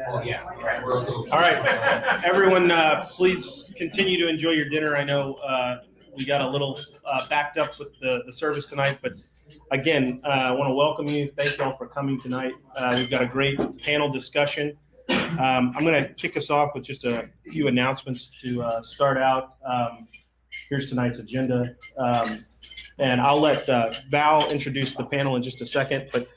Oh, yeah. All right, everyone, please continue to enjoy your dinner. I know we got a little backed up with the service tonight, but again, I want to welcome you. Thank you all for coming tonight. We've got a great panel discussion. I'm going to kick us off with just a few announcements to start out. Here's tonight's agenda. And I'll let Val introduce the panel in just a second, but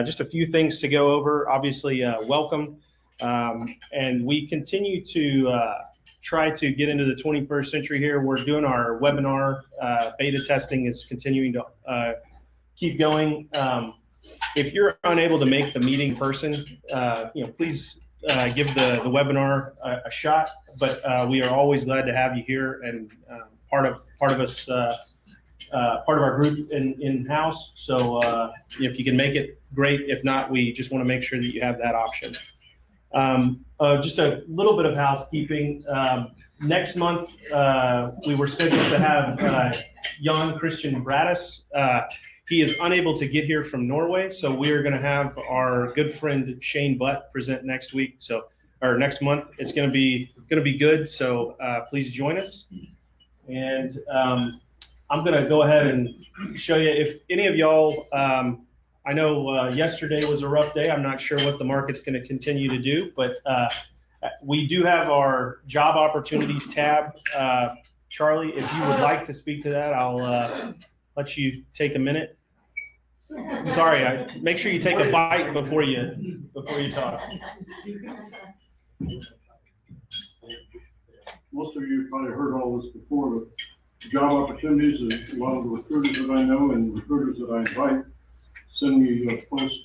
just a few things to go over. Obviously, welcome. And we continue to try to get into the 21st century here. We're doing our webinar. Beta testing is continuing to keep going. If you're unable to make the meeting in person, please give the webinar a shot. But we are always glad to have you here and part of us. Part of our group in-house. So if you can make it, great. If not, we just want to make sure that you have that option. Just a little bit of housekeeping. Next month, we were scheduled to have Jan Christian Bradis. He is unable to get here from Norway, so we are going to have our good friend Shane Butt present next week. Or next month. It's going to be good. So please join us. And I'm going to go ahead and show you, if any of y'all, I know yesterday was a rough day. I'm not sure what the market's going to continue to do, but we do have our job opportunities tab. Charlie, if you would like to speak to that, I'll let you take a minute. Sorry, make sure you take a bite before you talk. Most of you probably heard all this before, but job opportunities, a lot of the recruiters that I know and recruiters that I invite send me a post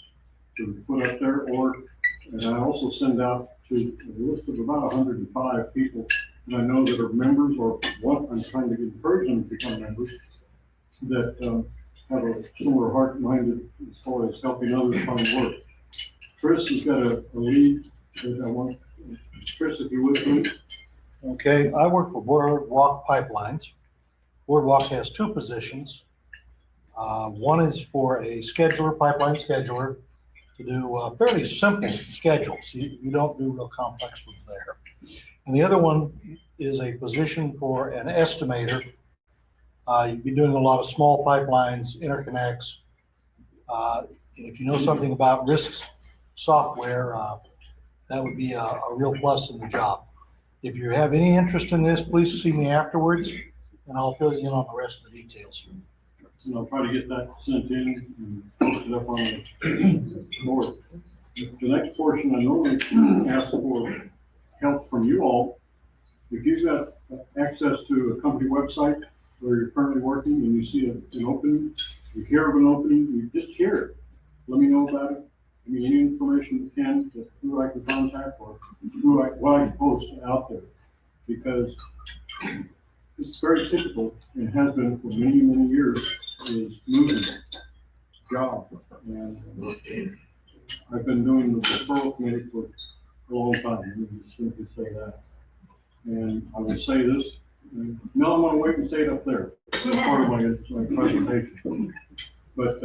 to put up there, and I also send out to a list of about 105 people that I know that are members or I'm trying to encourage them to become members that have a similar heart-minded as far as helping others find work. Chris has got a lead that I want. Chris, if you would, please. Okay, I work for Boardwalk Pipelines. Boardwalk has two positions. One is for a scheduler, pipeline scheduler, to do fairly simple schedules. You don't do real complex ones there. And the other one is a position for an estimator. You'd be doing a lot of small pipelines, interconnects. And if you know something about risks software, that would be a real plus in the job. If you have any interest in this, please see me afterwards, and I'll fill you in on the rest of the details. And I'll try to get that sent in and post it up on the board. The next portion, I normally ask for help from you all. If you've got access to a company website where you're currently working and you see an opening, you hear of an opening, you just hear it. Let me know about it. Give me any information you can, who I can contact or what I can post out there. Because it's very typical, and has been for many, many years, is moving job. And I've been doing the referral committee for a long time. Let me just simply say that. And I will say this. No, I'm going to wait and say it up there. That's part of my presentation. But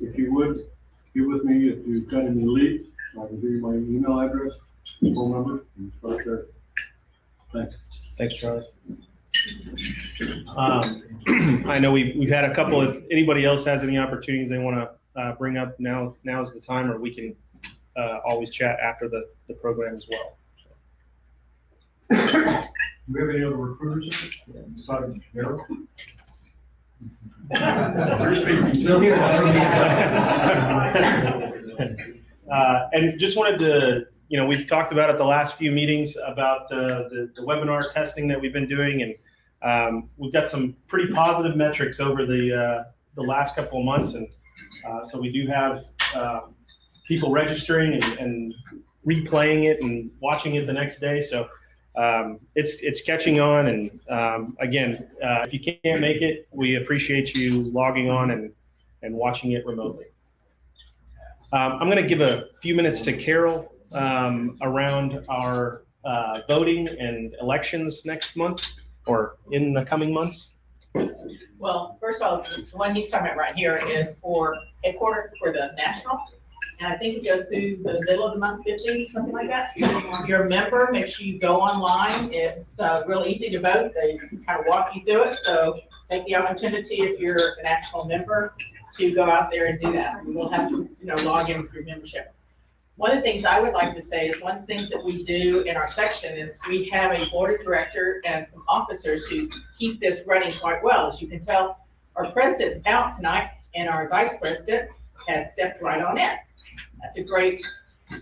if you would, get with me if you've got any leads. I can give you my email address, phone number, and start there. Thanks. Thanks, Charlie. I know we've had a couple. If anybody else has any opportunities they want to bring up, now's the time, or we can always chat after the program as well. Do we have any other recruiters besides Daryl? And just wanted to, we've talked about at the last few meetings about the webinar testing that we've been doing, and we've got some pretty positive metrics over the last couple of months, and so we do have people registering and replaying it and watching it the next day. So it's catching on, and again, if you can't make it, we appreciate you logging on and watching it remotely. I'm going to give a few minutes to Carol around our voting and elections next month or in the coming months. Well, first of all, the one he's talking about right here is for headquarters for the national. and I think it goes through the middle of the month, 15th, something like that. If you're a member, make sure you go online. It's real easy to vote. They kind of walk you through it. So take the opportunity, if you're an actual member, to go out there and do that. You will have to, log in with your membership. One of the things I would like to say is one of the things that we do in our section is we have a board of director and some officers who keep this running quite well. As you can tell, our president's out tonight and our vice president has stepped right on in. That's a great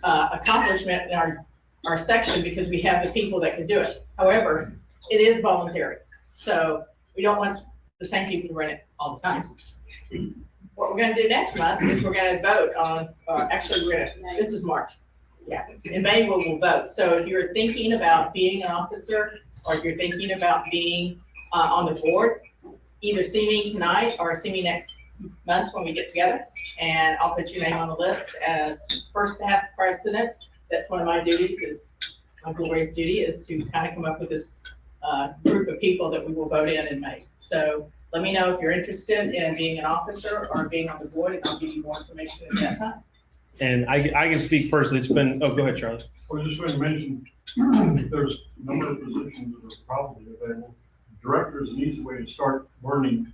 accomplishment in our section because we have the people that can do it. However, it is voluntary. So we don't want the same people to run it all the time. What we're gonna do next month is we're gonna vote on, this is March. Yeah, in May we'll vote. So if you're thinking about being an officer or if you're thinking about being on the board, either see me tonight or see me next month when we get together, and I'll put your name on the list as first past president. That's one of my duties, is my Gloria's duty is to kind of come up with this group of people that we will vote in May. So let me know if you're interested in being an officer or being on the board, and I'll give you more information at that time. And I can speak personally. It's been, go ahead, Charlie. I was just going to mention, there's a number of positions that are probably available. Director is an easy way to start learning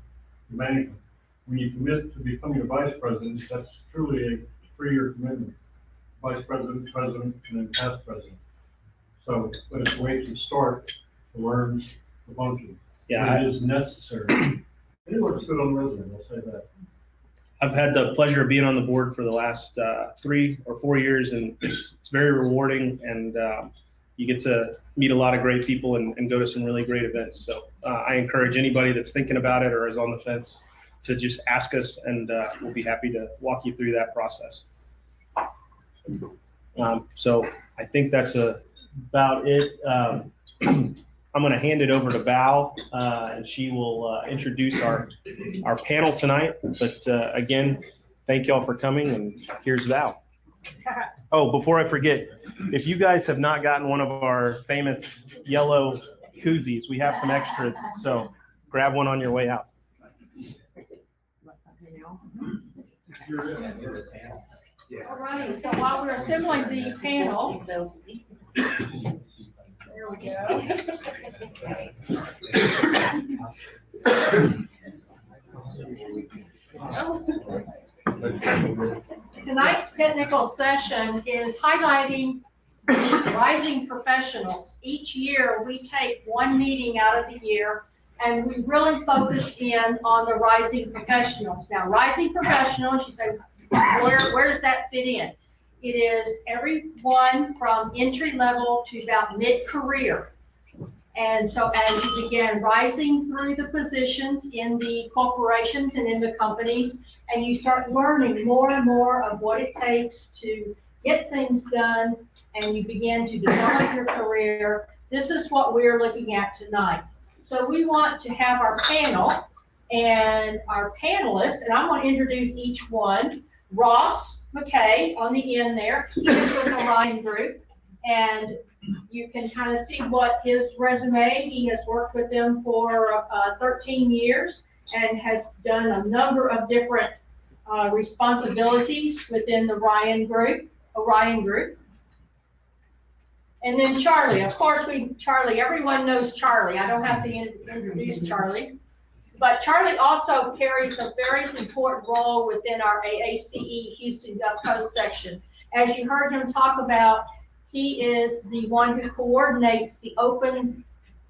management. When you commit to becoming a vice president, that's truly a 3-year commitment. Vice president, president, and then past president. So, but it's a way to start to learn the function. Yeah, It is necessary. It looks good on the resume, I'll say that. I've had the pleasure of being on the board for the last 3 or 4 years, and it's very rewarding, and you get to meet a lot of great people and go to some really great events. So I encourage anybody that's thinking about it or is on the fence to just ask us, and we'll be happy to walk you through that process. So I think that's about it. I'm going to hand it over to Val, and she will introduce our panel tonight. But again, thank y'all for coming, and here's Val. Oh, before I forget, if you guys have not gotten one of our famous yellow koozies, we have some extras, so grab one on your way out. All right, so while we're assembling the panel, there we go. Tonight's technical session is highlighting rising professionals. Each year, we take one meeting out of the year and we really focus in on the rising professionals. Now, rising professionals, you say, where does that fit in? It is everyone from entry level to about mid-career. And so as you begin rising through the positions in the corporations and in the companies, and you start learning more and more of what it takes to get things done, and you begin to develop your career, this is what we're looking at tonight. So we want to have our panel and our panelists, and I'm going to introduce each one. Ross McKay on the end there, he is with the Ryan Group, and you can kind of see what his resume, he has worked with them for 13 years and has done a number of different responsibilities within the Orion Group. And then Charlie, of course, everyone knows Charlie. I don't have to introduce Charlie. But Charlie also carries a very important role within our AACE Houston Gulf Coast section. As you heard him talk about, he is the one who coordinates the open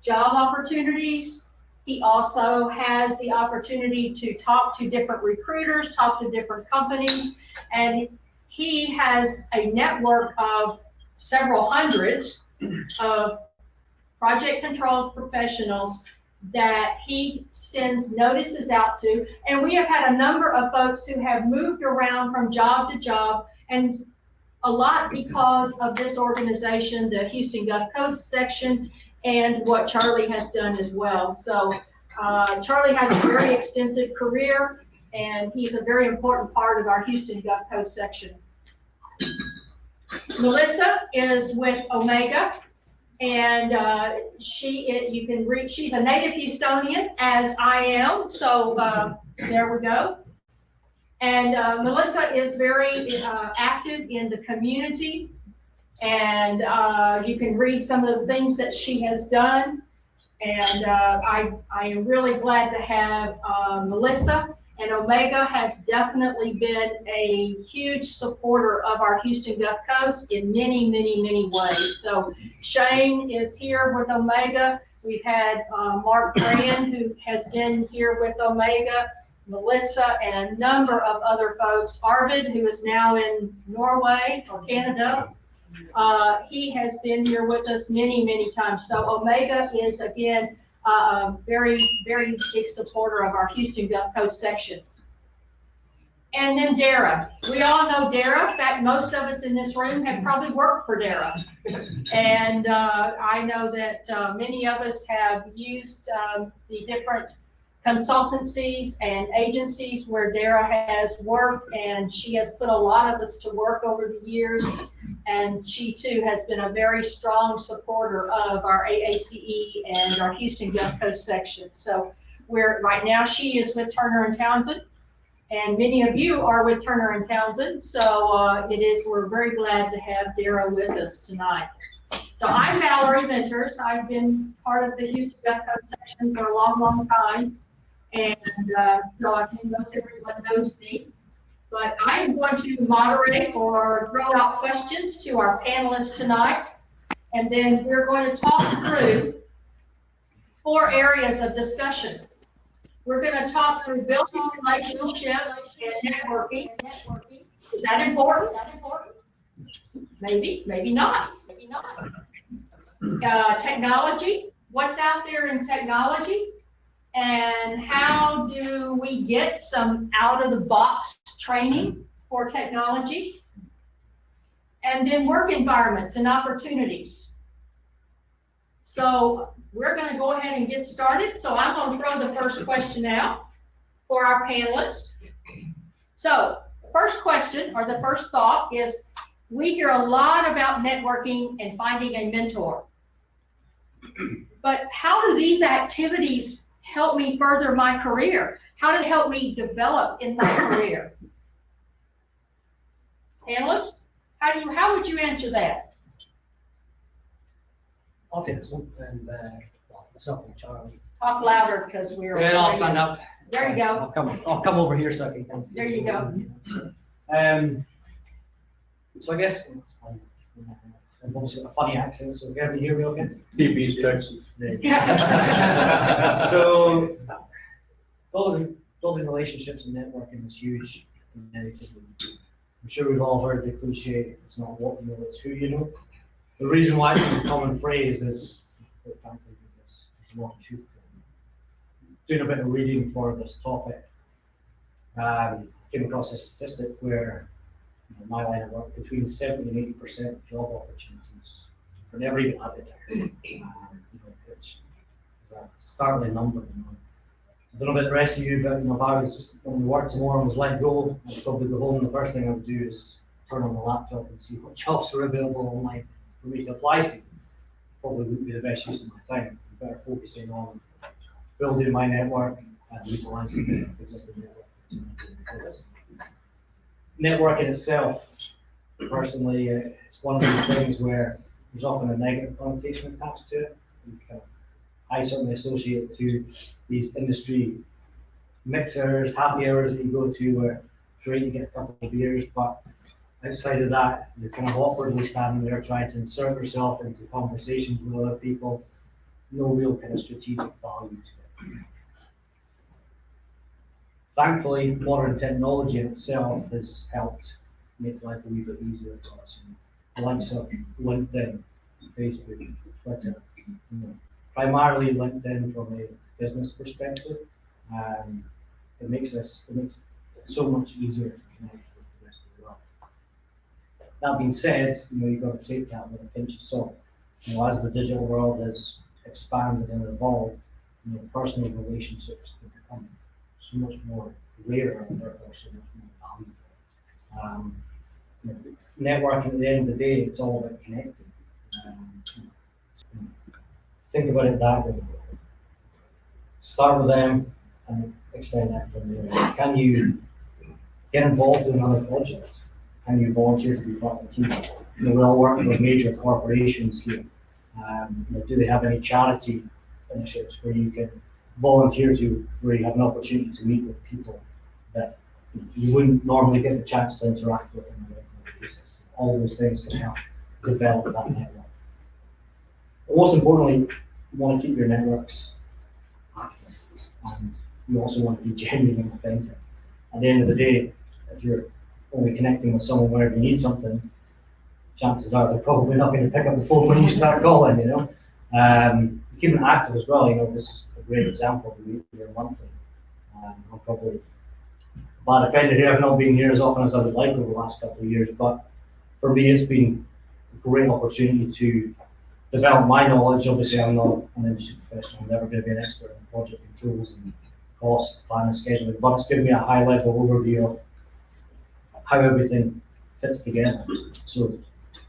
job opportunities. He also has the opportunity to talk to different recruiters, talk to different companies, and he has a network of several hundreds of project controls professionals that he sends notices out to. And we have had a number of folks who have moved around from job to job, and a lot because of this organization, the Houston Gulf Coast section, and what Charlie has done as well. So Charlie has a very extensive career, and he's a very important part of our Houston Gulf Coast section. Melissa is with Omega, and she's a native Houstonian, as I am, so there we go. And Melissa is very active in the community, and you can read some of the things that she has done. And I am really glad to have Melissa. And Omega has definitely been a huge supporter of our Houston Gulf Coast in many, many, many ways. So Shane is here with Omega. We've had Mark Brand, who has been here with Omega, Melissa, and a number of other folks. Arvid, who is now in Norway or Canada, he has been here with us many, many times. So Omega is, again, very, very big supporter of our Houston Gulf Coast section. And then Dara. We all know Dara. In fact, most of us in this room have probably worked for Dara. And I know that many of us have used the different consultancies and agencies where Dara has worked, and she has put a lot of us to work over the years. And she too has been a very strong supporter of our AACE and our Houston Gulf Coast section. So right now she is with Turner and Townsend, and many of you are with Turner and Townsend. So we're very glad to have Dara with us tonight. So I'm Valerie Venters. I've been part of the Houston Gulf Coast section for a long, long time. And so I think most everyone knows me. But I am going to moderate or throw out questions to our panelists tonight. And then we're going to talk through 4 areas of discussion. We're going to talk through building relationships and networking. Is that important? Maybe, maybe not. Technology, what's out there in technology? And how do we get some out-of-the-box training for technology? And then work environments and opportunities. So we're going to go ahead and get started. So I'm going to throw the first question out for our panelists. So the first question or the first thought is, we hear a lot about networking and finding a mentor. But how do these activities help me further my career? How do they help me develop in my career? Panelists, how would you answer that? I'll take this one, and myself and Charlie. Talk louder because we're. Yeah, I'll stand up. There you go. I'll come over here so I can see. There you go. So I guess I've obviously got a funny accent, so if you ever hear me okay. TP's Texas. So building relationships and networking is huge in anything we do. I'm sure we've all heard the cliche, it's not what you know, it's who you know. The reason why it's a common phrase is, quite frankly, because there's a lot of truth to it. Doing a bit of reading for this topic, came across a statistic where my line of work, between 70 and 80% of job opportunities for never even advertised, which is a startling number. I don't know about the rest of you, but if I was when we worked tomorrow and was let go, I'd probably go home and the first thing I would do is turn on the laptop and see what jobs are available online for me to apply to. Probably wouldn't be the best use of my time. I'm better focusing on building my network and utilizing the existing network. Networking itself, personally, it's one of those things where there's often a negative connotation attached to it. I certainly associate it to these industry mixers, happy hours that you go to where it's great, you get a couple of beers, but outside of that, you're kind of awkwardly standing there trying to insert yourself into conversations with other people. No real kind of strategic value to it. Thankfully, modern technology in itself has helped make life a wee bit easier for us. The likes of LinkedIn, Facebook, Twitter, primarily LinkedIn from a business perspective, it makes it so much easier to connect with the rest of the world. That being said, you've got to take that with a pinch of salt. As the digital world has expanded and evolved, personal relationships have become so much more rarer and therefore so much more valuable. Networking at the end of the day, it's all about connecting. Think about it that way. Start with them and extend that from there. Can you get involved in another project. Can you volunteer to be part of the team? We all work for major corporations here. Do they have any charity initiatives where you can volunteer to, where you have an opportunity to meet with people that you wouldn't normally get the chance to interact with on a regular basis? All those things can help develop that network. But most importantly, you want to keep your networks active, and you also want to be genuine and authentic. At the end of the day, if you're only connecting with someone whenever you need something, chances are they're probably not going to pick up the phone when you start calling, Keep them active as well, this is a great example of your monthly. I'm probably bad offender here, I've not been here as often as I would like over the last couple of years, but for me it's been a great opportunity to develop my knowledge. Obviously I'm not an industry professional, I'm never going to be an expert in project controls and cost, planning, scheduling, but it's given me a high level overview of how everything fits together. So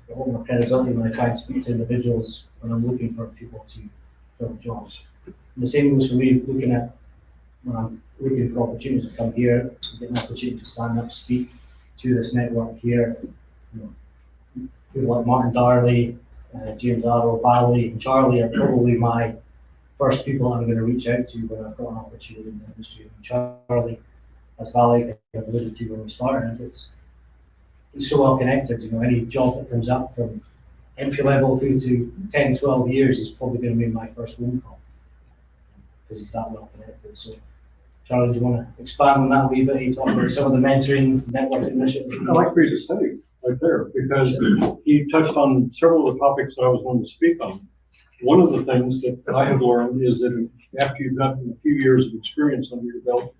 the whole my credibility when I try and speak to individuals when I'm looking for people to fill jobs. And the same goes for me looking at when I'm looking for opportunities to come here, get an opportunity to stand up, speak to this network here. People like Martin Darley, James Arrow, Valerie, and Charlie are probably my first people I'm going to reach out to when I've got an opportunity in the industry. And Charlie, as Valerie alluded to when we started, he's so well connected. Any job that comes up from entry level through to 10, 12 years is probably going to be my first phone call because he's that well connected. So, Charlie, do you want to expand on that a wee bit? You talk about some of the mentoring network initiatives. I like what you just said right there, because he touched on several of the topics that I was going to speak on. One of the things that I have learned is that after you've gotten a few years of experience under your belt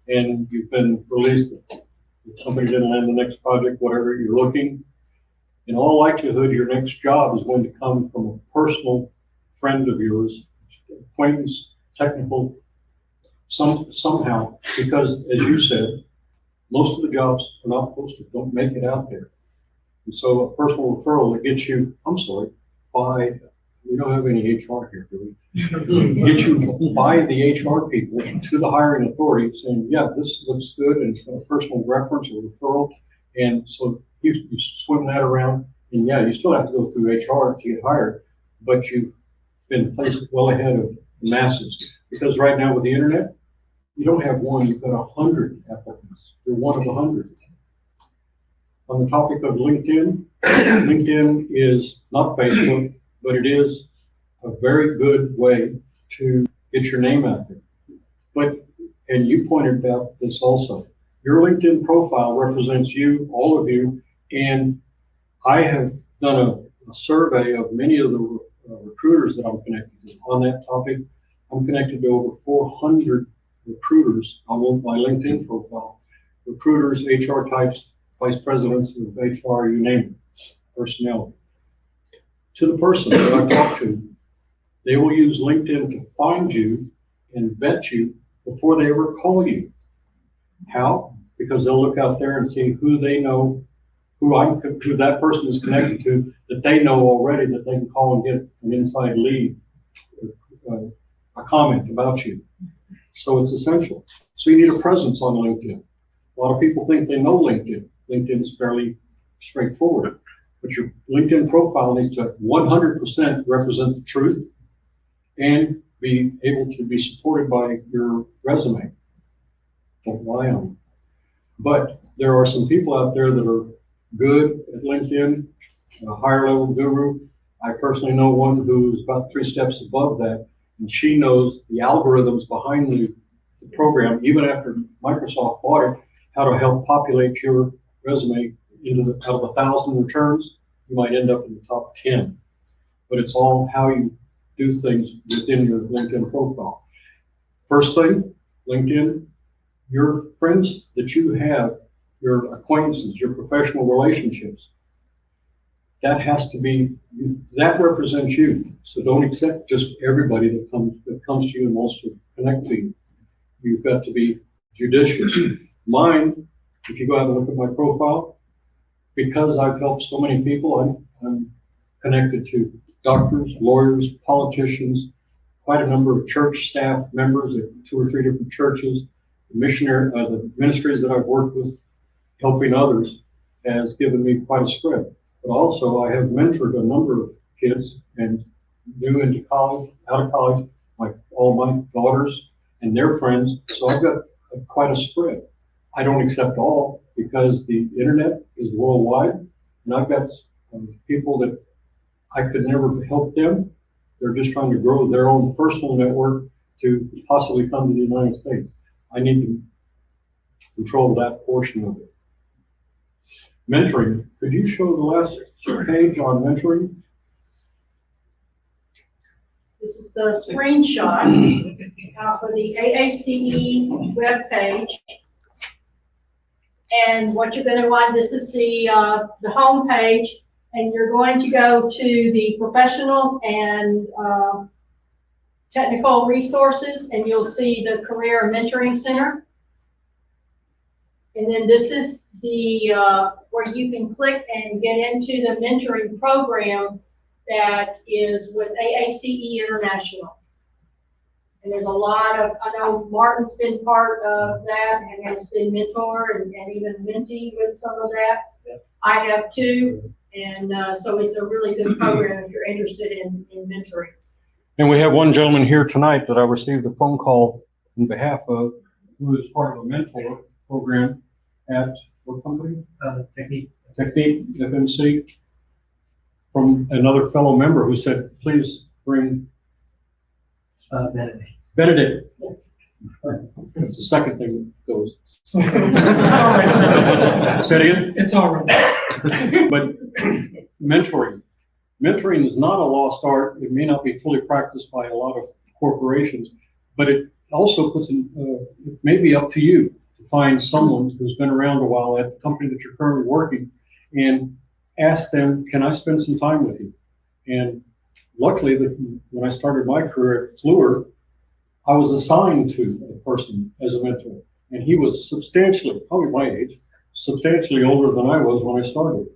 and you've been released, if somebody didn't land the next project, whatever you're looking, in all likelihood, your next job is going to come from a personal friend of yours, acquaintance, technical, somehow, because as you said, most of the jobs are not posted, don't make it out there. And so a personal referral that gets you, we don't have any HR here, do we? Get you by the HR people to the hiring authority saying, yeah, this looks good, and it's got a personal reference or referral. And so you swim that around, and yeah, you still have to go through HR to get hired, but you've been placed well ahead of the masses. Because right now with the internet, you don't have one, you've got 100 applicants. You're one of 100. On the topic of LinkedIn, LinkedIn is not Facebook, but it is a very good way to get your name out there. And you pointed out this also, your LinkedIn profile represents you, all of you, and I have done a survey of many of the recruiters that I'm connected to on that topic. I'm connected to over 400 recruiters on my LinkedIn profile. Recruiters, HR types, vice presidents of HR, you name it, personnel. To the person that I talk to, they will use LinkedIn to find you and vet you before they ever call you. How? Because they'll look out there and see who they know, who that person is connected to, that they know already, that they can call and get an inside lead, a comment about you. So it's essential. So you need a presence on LinkedIn. A lot of people think they know LinkedIn. LinkedIn is fairly straightforward, but your LinkedIn profile needs to 100% represent the truth and be able to be supported by your resume. Don't lie on it. But there are some people out there that are good at LinkedIn, a higher level guru. I personally know one who's about 3 steps above that, and she knows the algorithms behind the program, even after Microsoft bought it, how to help populate your resume out of 1,000 returns, you might end up in the top 10. But it's all how you do things within your LinkedIn profile. First thing, LinkedIn, your friends that you have, your acquaintances, your professional relationships, that represents you. So don't accept just everybody that comes to you and wants to connect to you. You've got to be judicious. Mine, if you go out and look at my profile, because I've helped so many people, I'm connected to doctors, lawyers, politicians, quite a number of church staff members at 2 or 3 different churches, the ministries that I've worked with. helping others has given me quite a spread. But also I have mentored a number of kids and new into college, out of college, like all my daughters and their friends. So I've got quite a spread. I don't accept all because the internet is worldwide, and I've got people that I could never help them. They're just trying to grow their own personal network to possibly come to the United States. I need to control that portion of it. Mentoring, could you show the last page on mentoring? This is the screenshot for the AACE webpage. And what you're going to want, this is the home page, and you're going to go to the professionals and technical resources, and you'll see the Career Mentoring Center. And then this is the where you can click and get into the mentoring program that is with AACE International. And there's a lot of, I know Martin's been part of that and has been mentor and even mentee with some of that. Yep. I have too. And so it's a really good program if you're interested in mentoring. And we have one gentleman here tonight that I received a phone call on behalf of, who is part of a mentor program at what company? Technique FMC, from another fellow member who said, please bring Benedict. That's the second thing that goes. Say it again? It's all right. But mentoring is not a lost art. It may not be fully practiced by a lot of corporations, but it also puts it may be up to you to find someone who's been around a while at the company that you're currently working and ask them, can I spend some time with you? And luckily, when I started my career at Fluor, I was assigned to a person as a mentor, and he was substantially, probably my age, substantially older than I was when I started.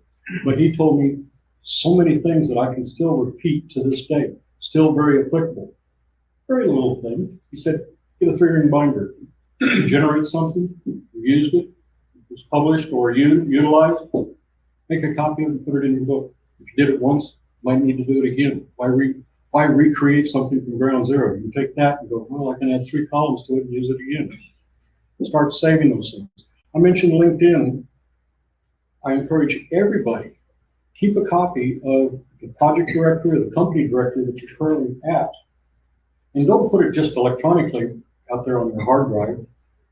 But he told me so many things that I can still repeat to this day, still very applicable. Very little thing. He said, get a 3-ring binder. You generate something, you used it, it was published or utilized, make a copy of it and put it in your book. If you did it once, you might need to do it again. Why recreate something from ground zero? You take that and go, well, I can add 3 columns to it and use it again. Start saving those things. I mentioned LinkedIn. I encourage everybody, keep a copy of the project directory or the company directory that you're currently at. And don't put it just electronically out there on your hard drive.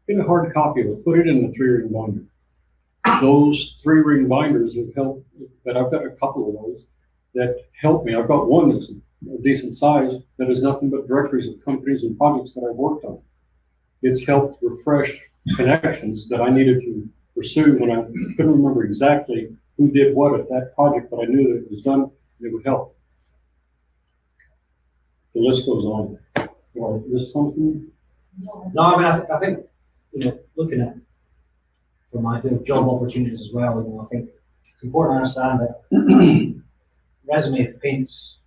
Get a hard copy of it, put it in the 3-ring binder. Those 3-ring binders have helped, but I've got a couple of those that help me. I've got one that's a decent size that is nothing but directories of companies and projects that I've worked on. It's helped refresh connections that I needed to pursue when I couldn't remember exactly who did what at that project, but I knew that it was done and it would help. The list goes on. Well, is this something? No, I mean, I think, looking at, from my field, job opportunities as well, I think it's important to understand that resume paints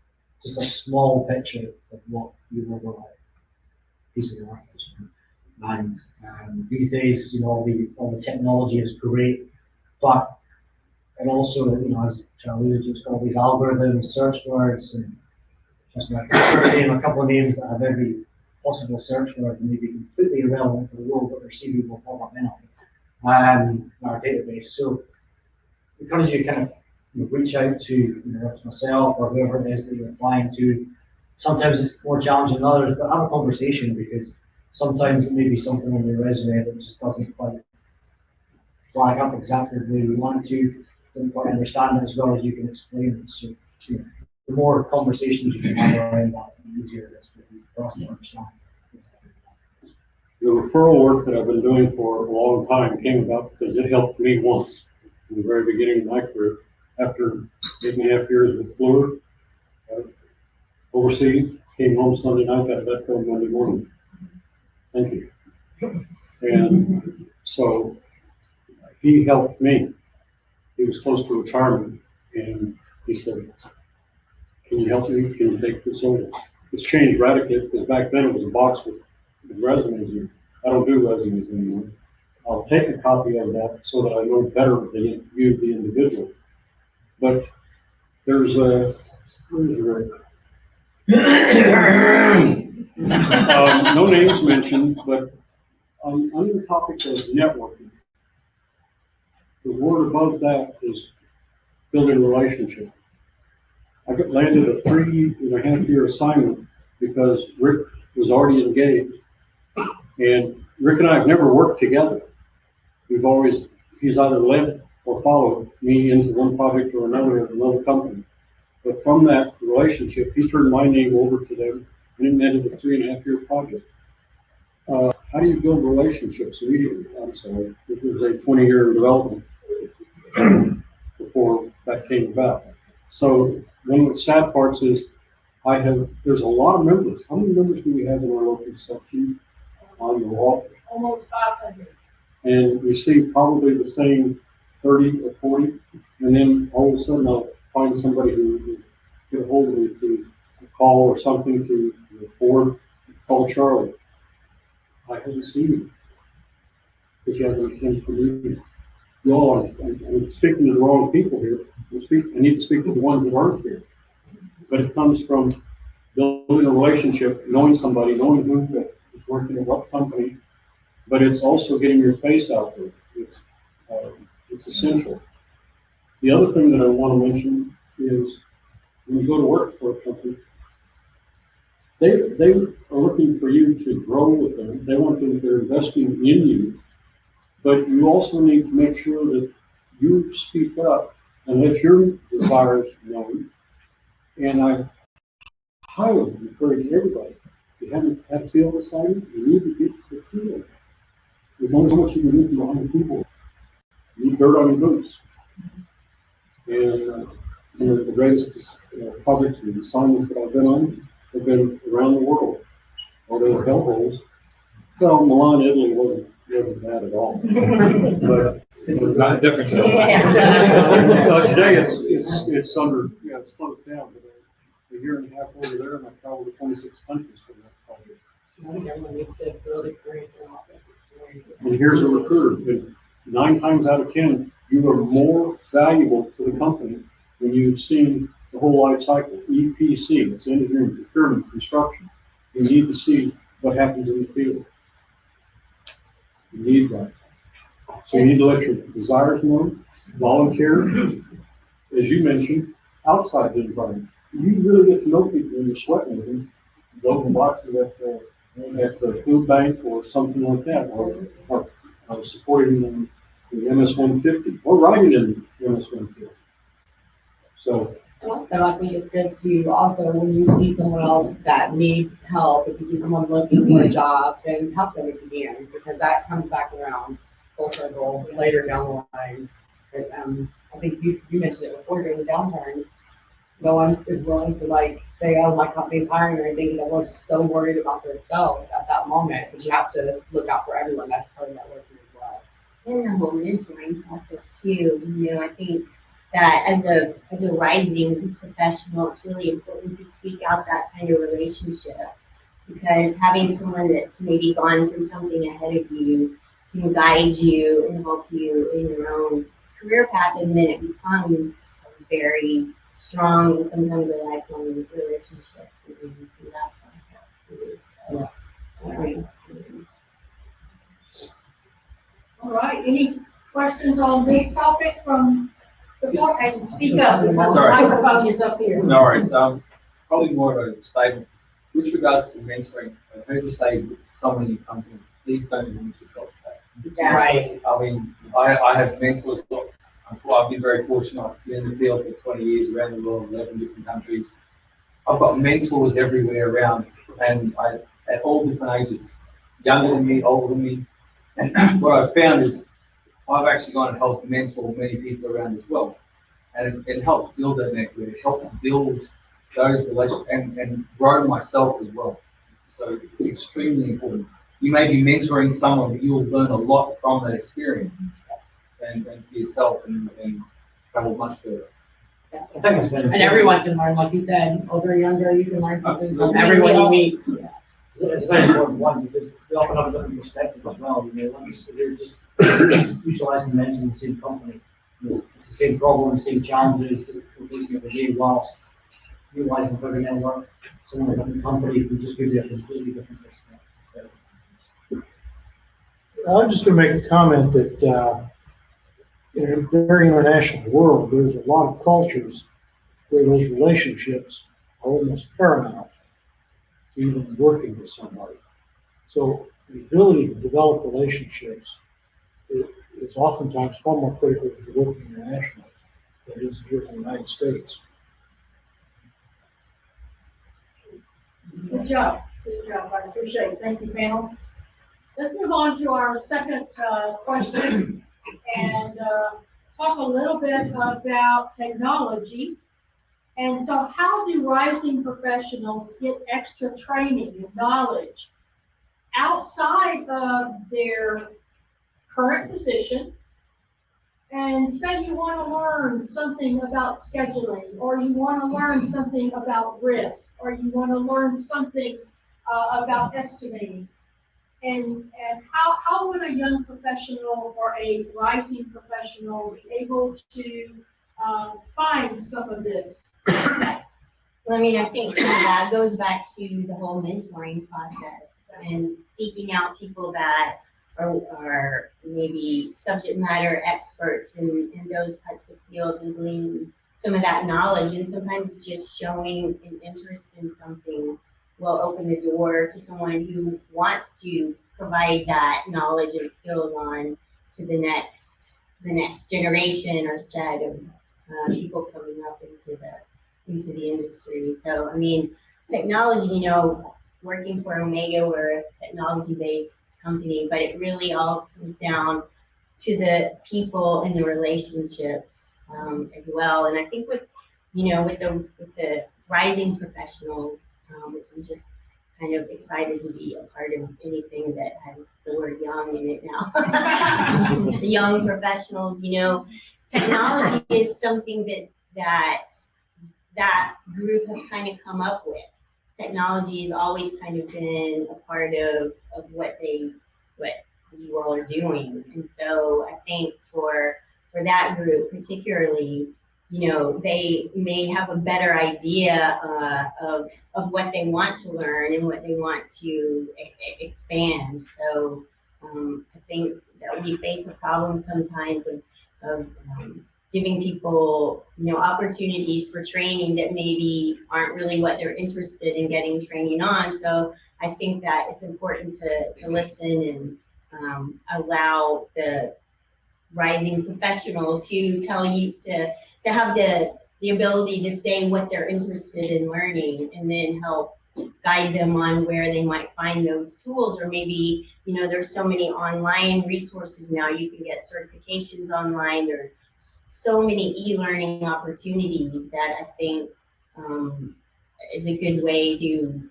just a small picture of what you will like piece of work is. And these days, all the technology is great, but and also, as Charlie alluded to, it's got all these algorithms, search words, and just like a couple of names that have every possible search word and may be completely irrelevant for the role, but their CV will pop up in our database. So, because you kind of reach out to myself or whoever it is that you're applying to, sometimes it's more challenging than others, but have a conversation, because sometimes it may be something on your resume that just doesn't quite flag up exactly the way you want it to, doesn't quite understand it as well as you can explain it. So, the more conversations you can have around that, the easier it is for us to understand. The referral work that I've been doing for a long time came about because it helped me once in the very beginning of my career. After 8.5 years with Fluor, overseas, came home Sunday night, got let go Monday morning. Thank you. And so he helped me. He was close to retirement, and he said, can you help me? Can you take this over? It's changed radically, because back then it was a box with resumes. I don't do resumes anymore. I'll take a copy of that so that I know better than you, the individual. But there's a, where's Rick? No names mentioned, but on the topic of networking, the word above that is building a relationship. I got landed a 3.5-year assignment because Rick was already engaged. And Rick and I have never worked together. He's either led or followed me into one project or another at another company. But from that relationship, he turned my name over to them and it ended a 3.5-year project. How do you build relationships immediately? I'm sorry, it was a 20-year development before that came about. So one of the sad parts is there's a lot of members. How many members do we have in our local section on the wall? Almost 500. And we see probably the same 30 or 40, and then all of a sudden I'll find somebody who will get a hold of me through a call or something to the board, call Charlie. I haven't seen you, because you haven't seen from me. You all, I'm speaking to the wrong people here. I need to speak to the ones that aren't here. But it comes from building a relationship, knowing somebody, knowing who is working at what company, but it's also getting your face out there. It's essential. The other thing that I want to mention is when you go to work for a company, they are looking for you to grow with them. They're investing in you, but you also need to make sure that you speak up and let your desires known. And I highly encourage everybody, if you haven't had field assignment, you need to get to the field. There's only so much you can do from behind people. You need dirt on your boots. And some of the greatest projects and assignments that I've been on have been around the world. Well, they were hellholes. Well, Milan, Italy wasn't bad at all. But It was not different today. well, today it's under, it's closed down. But a year and a half over there, and I traveled to 26 countries for that project. I think everyone needs to build experience and office experience. And here's a recruiter. 9 times out of 10, you are more valuable to the company when you've seen the whole life cycle. EPC, it's engineering, procurement, construction. You need to see what happens in the field. You need that. So you need to let your desires known, volunteer, as you mentioned, outside the environment. You really get to know people when you're sweating with them. Local boxes at the food bank or something like that, or supporting them in the MS-150, or riding in the MS-150. So. Also, I think it's good to also, when you see someone else that needs help, if you see someone looking for a job, then help them if you can, because that comes back around full circle later down the line. Because, I think you mentioned it before during the downturn. No one is willing to say, oh, my company's hiring or anything, because everyone's just so worried about themselves at that moment. But you have to look out for everyone. That's part of that working as well. And the whole mentoring process too. I think that as a rising professional, it's really important to seek out that kind of relationship, because having someone that's maybe gone through something ahead of you can guide you and help you in your own career path, and then it becomes a very strong and sometimes a lifelong relationship through that process too. So, All right, any questions on this topic from the floor? And speak up, because the Sorry. microphone is up here. No worries. Probably more of a statement. With regards to mentoring, I heard you say someone in your company, please don't limit yourself to that. Right. I mean, I have mentors. I've been very fortunate. I've been in the field for 20 years, around the world, 11 different countries. I've got mentors everywhere around, and at all different ages, younger than me, older than me. And what I've found is I've actually gone and helped mentor many people around as well. And it helps build that network, it helps build those relationships and grow myself as well. So it's extremely important. You may be mentoring someone, but you'll learn a lot from that experience and for yourself and travel much further. I think it's been And everyone can learn, like you said, older or younger, you can learn something from Absolutely. everyone you meet. It's a very important one, because we often have a different perspective as well. Once you're just utilizing mentoring in the same company. It's the same problem, same challenges that we're facing every day, whilst utilizing the bigger network. Someone in a different company can just give you a completely different perspective. I'm just gonna make the comment that, in a very international world, there's a lot of cultures where those relationships are almost paramount to even working with somebody. So the ability to develop relationships is oftentimes far more critical to working internationally than it is here in the United States. Good job, I appreciate it, thank you, panel. Let's move on to our second question and talk a little bit about technology. And so how do rising professionals get extra training and knowledge outside of their current position? And say you want to learn something about scheduling, or you want to learn something about risk, or you want to learn something about estimating. And how would a young professional or a rising professional be able to find some of this? Well, I mean, I think some of that goes back to the whole mentoring process and seeking out people that are maybe subject matter experts in those types of fields and gleaning some of that knowledge. And sometimes just showing an interest in something will open the door to someone who wants to provide that knowledge and skills on to the next generation or set of people coming up into the industry. So, I mean, technology, working for Omega, we're a technology-based company, but it really all comes down to the people and the relationships as well. And I think with the rising professionals, which I'm just kind of excited to be a part of anything that has the word young in it now. The young professionals, technology is something that group has kind of come up with. Technology has always kind of been a part of what you all are doing. And so I think for that group particularly, they may have a better idea of what they want to learn and what they want to expand. So I think that we face a problem sometimes of giving people, opportunities for training that maybe aren't really what they're interested in getting training on. So I think that it's important to listen and allow the rising professional to tell you to have the ability to say what they're interested in learning, and then help guide them on where they might find those tools. Or maybe, there's so many online resources now. You can get certifications online. There's so many e-learning opportunities that I think is a good way to,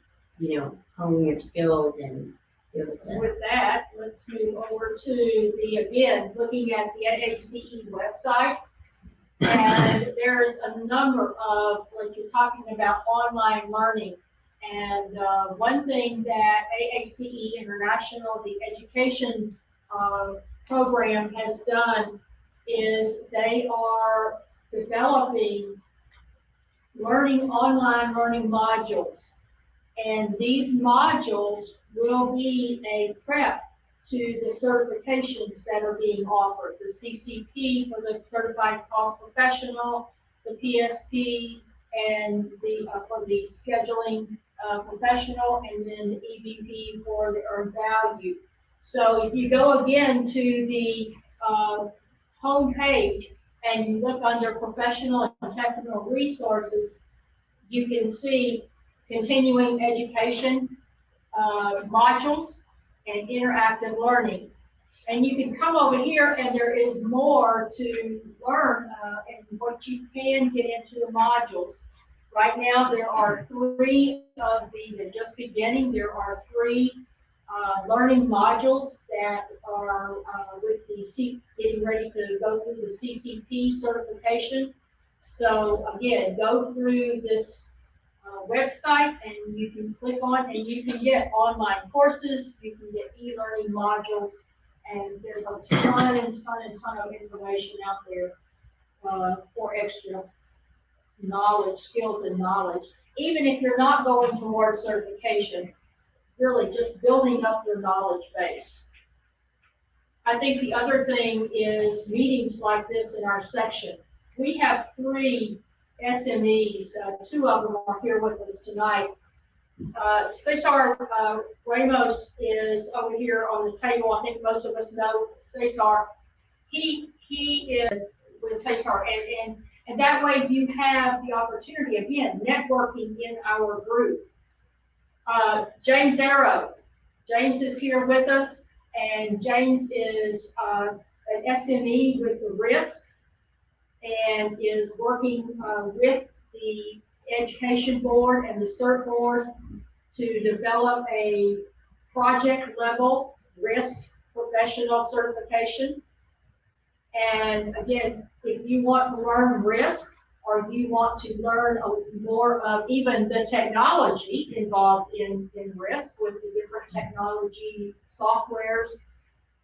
hone your skills and be able to. With that, let's move over to looking at the AACE website. And there's a number of, like you're talking about, online learning. And one thing that AACE International, the education program, has done is they are developing online learning modules. And these modules will be a prep to the certifications that are being offered. The CCP for the Certified Cost Professional, the PSP, and for the scheduling professional, and then the EBP for the earned value. So if you go again to the home page and you look under professional and technical resources, you can see continuing education modules and interactive learning. And you can come over here and there is more to learn and what you can get into the modules. Right now there are three they're just beginning. There are three learning modules that are with getting ready to go through the CCP certification. So again, go through this website and you can click on and you can get online courses, you can get e-learning modules, And there's a ton of information out there for extra knowledge, skills and knowledge. Even if you're not going towards certification, really just building up your knowledge base. I think the other thing is meetings like this in our section. We have 3 SMEs, 2 of them are here with us tonight. Cesar Ramos is over here on the table. I think most of us know Cesar. He is with Cesar, and that way you have the opportunity, again, networking in our group. James Arrow. James is here with us, and James is an SME with the risk and is working with the Education Board and the CERT Board to develop a project level risk professional certification. And again, if you want to learn risk, or you want to learn more of even the technology involved in risk with the different technology softwares,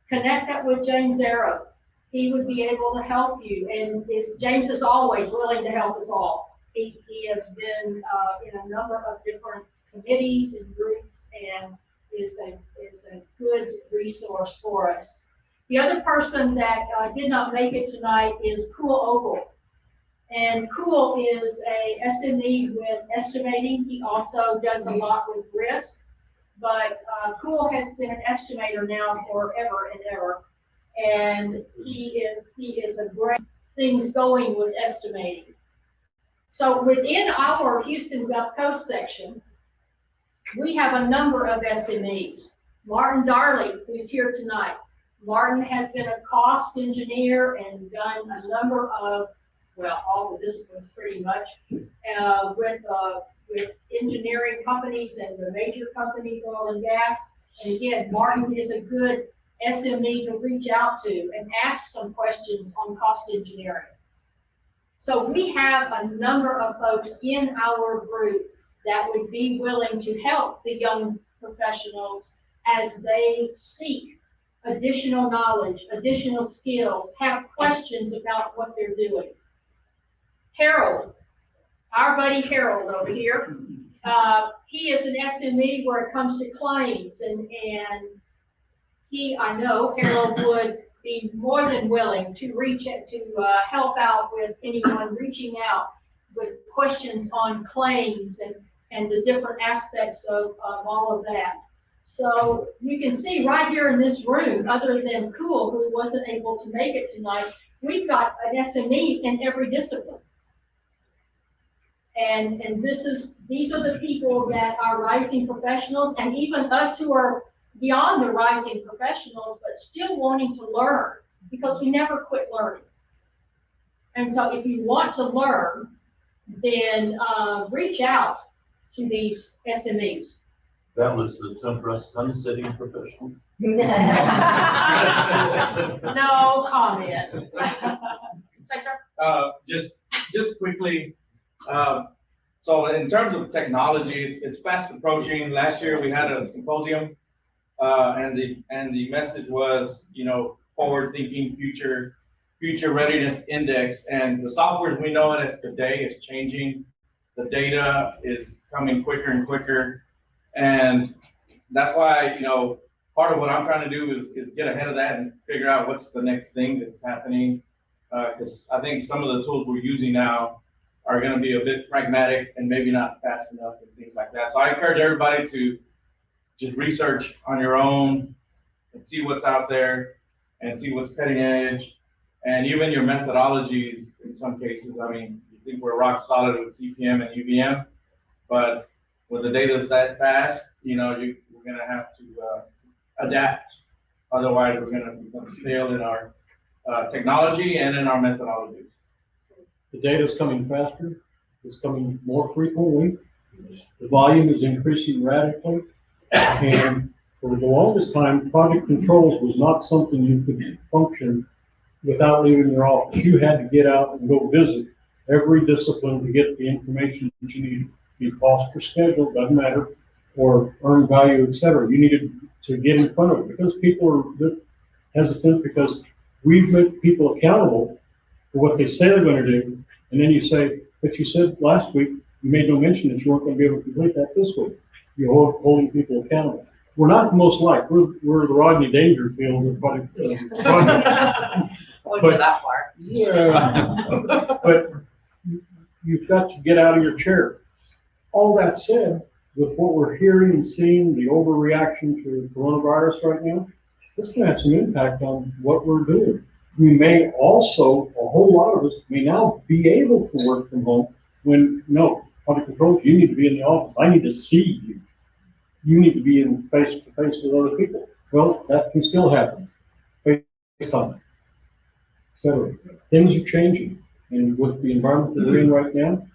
connect that with James Arrow. He would be able to help you, and James is always willing to help us all. He has been in a number of different committees and groups, and is a good resource for us. The other person that did not make it tonight is Cool Ogle. And Cool is a SME with estimating. He also does a lot with risk, but Cool has been an estimator now forever and ever. And he is a great things going with estimating. So within our Houston Gulf Coast section, we have a number of SMEs. Martin Darley, who's here tonight. Martin has been a cost engineer and done a number of, well, all the disciplines pretty much, with engineering companies and the major companies, oil and gas. And again, Martin is a good SME to reach out to and ask some questions on cost engineering. So we have a number of folks in our group that would be willing to help the young professionals as they seek additional knowledge, additional skills, have questions about what they're doing. Harold, our buddy Harold over here, he is an SME where it comes to claims, and I know Harold would be more than willing to reach out to help out with anyone reaching out with questions on claims and the different aspects of all of that. So you can see right here in this room, other than Cool, who wasn't able to make it tonight, we've got an SME in every discipline. And these are the people that are rising professionals, and even us who are beyond the rising professionals, but still wanting to learn, because we never quit learning. And so if you want to learn, then reach out to these SMEs. That was the term for us, sunsetting professionals. No comment. Cesar? Just quickly, so in terms of technology, it's fast approaching. Last year we had a symposium, and the message was, forward thinking, future readiness index, and the software as we know it as today is changing. The data is coming quicker and quicker, and that's why part of what I'm trying to do is get ahead of that and figure out what's the next thing that's happening, because I think some of the tools we're using now are going to be a bit pragmatic and maybe not fast enough and things like that. So I encourage everybody to just research on your own and see what's out there and see what's cutting edge, and even your methodologies in some cases. I mean, you think we're rock solid with CPM and UVM, but when the data is that fast, we're going to have to adapt. Otherwise, we're going to become stale in our technology and in our methodologies. The data is coming faster, it's coming more frequently, the volume is increasing radically, and for the longest time, project controls was not something you could function without leaving your office. You had to get out and go visit every discipline to get the information that you needed, be cost or schedule, doesn't matter, or earn value, et cetera. You needed to get in front of it, because people are hesitant because we've made people accountable for what they say they're gonna do. And then you say, but you said last week, you made no mention that you weren't gonna be able to complete that this week. You're holding people accountable. We're not the most liked. We're the Rodney Dangerfield of public. Wouldn't go that far. But you've got to get out of your chair. All that said, with what we're hearing and seeing, the overreaction to coronavirus right now, it's gonna have some impact on what we're doing. We may also, a whole lot of us may now be able to work from home when, no, public control, you need to be in the office. I need to see you. You need to be in face to face with other people. Well, that can still happen. FaceTime, etc. Things are changing. And with the environment that we're in right now,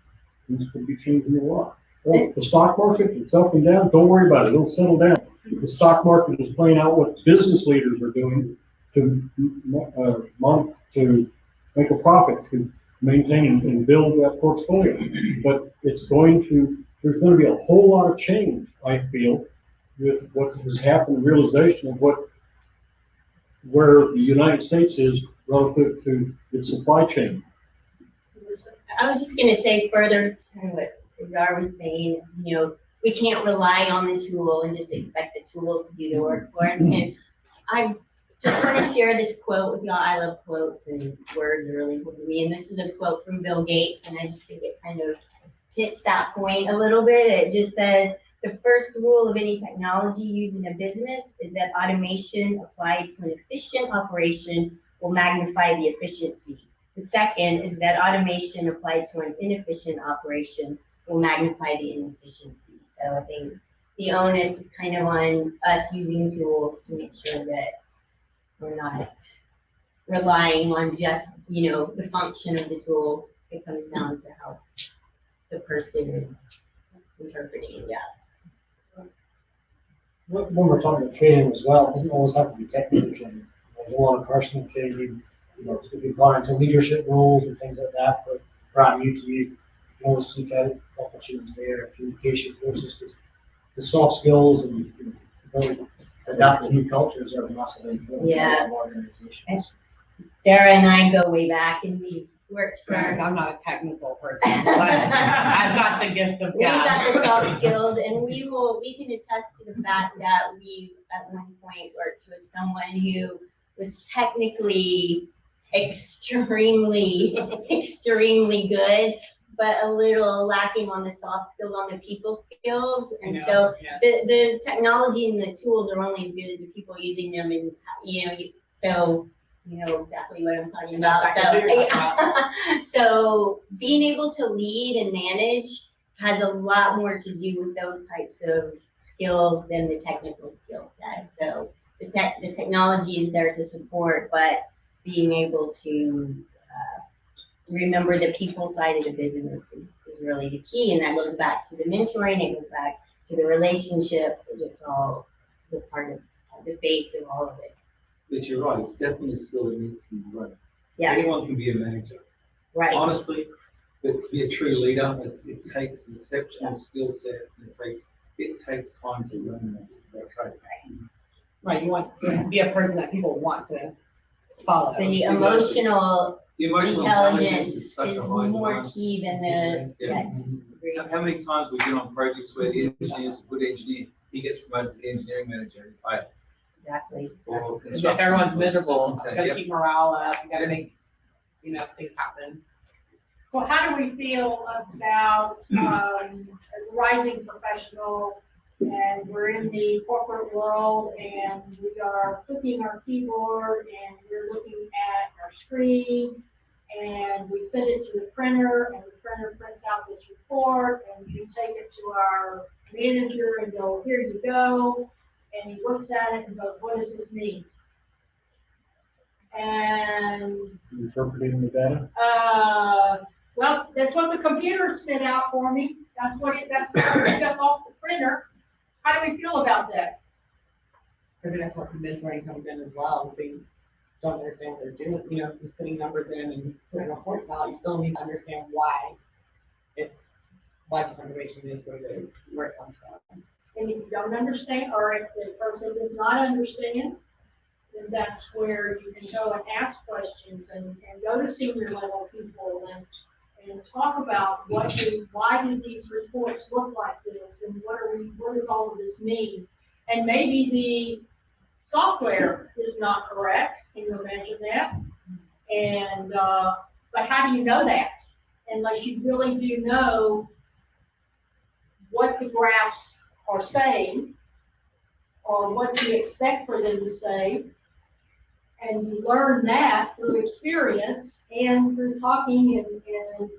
things could be changing a lot. Well, the stock market, it's up and down. Don't worry about it. It'll settle down. The stock market is playing out what business leaders are doing to make a profit, to maintain and build that portfolio. But there's going to be a whole lot of change, I feel, with what has happened, realization of where the United States is relative to its supply chain. I was just gonna say further to what Cesar was saying, we can't rely on the tool and just expect the tool to do the work for us. And I just want to share this quote with y'all. I love quotes, and words are really important to me. And this is a quote from Bill Gates, and I just think it kind of hits that point a little bit. It just says, the first rule of any technology used in a business is that automation applied to an efficient operation will magnify the efficiency. The second is that automation applied to an inefficient operation will magnify the inefficiency. So I think the onus is kind of on us using tools to make sure that we're not relying on just, the function of the tool. It comes down to how the person is interpreting, When we're talking about training as well, it doesn't always have to be technical training. There's a lot of personal training, if you've gone into leadership roles and things like that, for brand new to you, you can always seek out opportunities there, communication courses, because the soft skills and ability to adapt to new cultures are massively important to a lot of organizations. Sarah and I go way back, and we worked for. I'm not a technical person, but I've got the gift of We gab. got the soft skills, and we can attest to the fact that we at one point worked with someone who was technically extremely good, but a little lacking on the soft skills, on the people skills. And so the technology and the tools are only as good as the people using them. And, so you know exactly what I'm talking about. So being able to lead and manage has a lot more to do with those types of skills than the technical skill set. So the technology is there to support, but being able to remember the people side of the business is really the key. And that goes back to the mentoring, it goes back to the relationships, it just all is a part of the base of all of it. But you're right, it's definitely a skill that needs to be learned. Yeah. Anyone can be a manager. Right. Honestly, but to be a true leader, it takes an exceptional skill set, and it takes time to learn that trait. Right, you want to be a person that people want to follow. The emotional The emotional intelligence is is such a high more demand. key than the, Yeah. yes, agreed. How many times we get on projects where the engineer is a good engineer, he gets promoted to the engineering manager and he fails. Exactly. Or Because if everyone's miserable, you construction, gotta keep morale up, you gotta make, things happen. So how do we feel about rising professional, and we're in the corporate world, and we are clicking our keyboard, and we're looking at our screen, and we send it to the printer, and the printer prints out this report, and you take it to our manager and go, here you go, and he looks at it and goes, what does this mean? And Interpreting the data. well, that's what the computer spit out for me. That's what I picked up off the printer. How do we feel about that? I think that's where mentoring comes in as well. If they don't understand what they're doing, just putting numbers in and putting reports out, you still need to understand why this information is what it is, where it comes from. And if you don't understand, or if the person does not understand, then that's where you can go and ask questions and go to senior level people and talk about why do these reports look like this and what does all of this mean? And maybe the software is not correct. Can you imagine that? And, but how do you know that? Unless you really do know what the graphs are saying or what you expect for them to say. And you learn that through experience and through talking and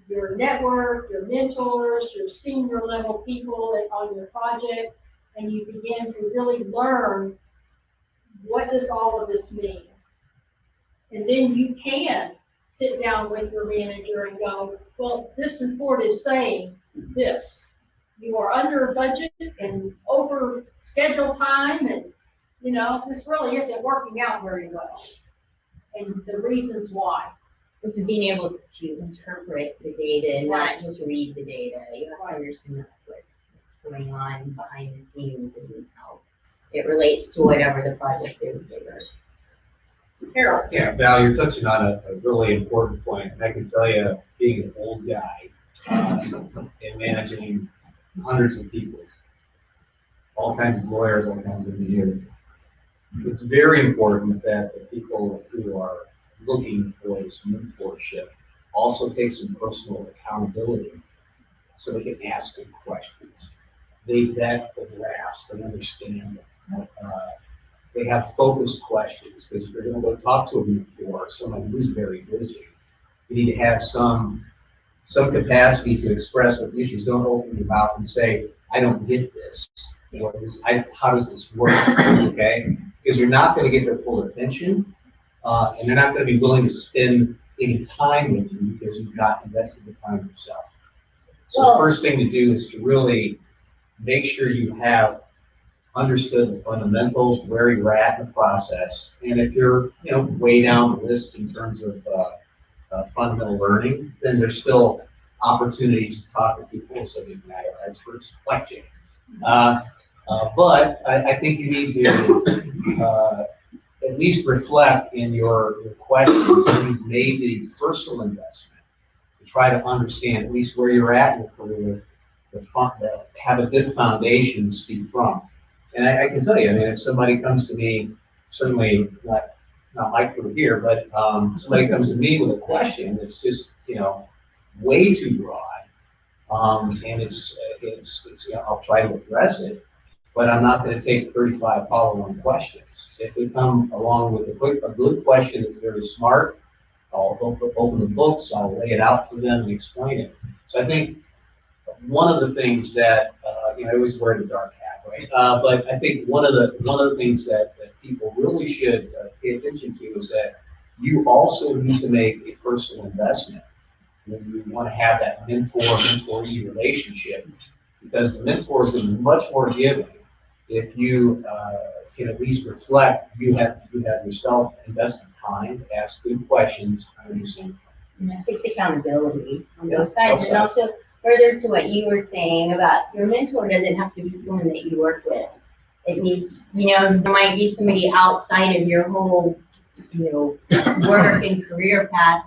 your network, your mentors, your senior level people on your project, and you begin to really learn what does all of this mean. And then you can sit down with your manager and go, well, this report is saying this. You are under budget and over schedule time, and this really isn't working out very well. And the reasons why. It's being able to interpret the data and not just read the data. You have to understand what's going on behind the scenes and how it relates to whatever the project is bigger. Harold. Yeah, Val, you're touching on a really important point. And I can tell you, being an old guy and managing hundreds of people, all kinds of lawyers, all kinds of engineers, it's very important that the people who are looking for this mentorship also take some personal accountability so they can ask good questions. They vet the graphs, they understand they have focused questions, because if you're going to go talk to a mentor, someone who's very busy, you need to have some capacity to express what the issues. Don't open your mouth and say, I don't get this. How does this work? Okay? Because you're not going to get their full attention, and they're not going to be willing to spend any time with you because you've not invested the time yourself. So the first thing to do is to really make sure you have understood the fundamentals, where you're at in the process, and if you're way down the list in terms of fundamental learning, then there's still opportunities to talk to people, subject matter experts like James. But I think you need to at least reflect in your questions that you've made the personal investment to try to understand at least where you're at in your career, have a good foundation to speak from. And I can tell you, I mean, if somebody comes to me, certainly not my career here, but somebody comes to me with a question that's just way too broad, and it's I'll try to address it, but I'm not going to take 35 follow-on questions. If they come along with a good question that's very smart, I'll open the books, I'll lay it out for them and explain it. So I think one of the things that I always wear the dark hat, right? But I think one of the things that people really should pay attention to is that you also need to make a personal investment when you want to have that mentor-mentoree relationship, because the mentor is going to be much more giving if you can at least reflect you have yourself invested time to ask good questions. And that takes accountability on both sides. And also, further to what you were saying about your mentor doesn't have to be someone that you work with. It needs, there might be somebody outside of your whole, work and career path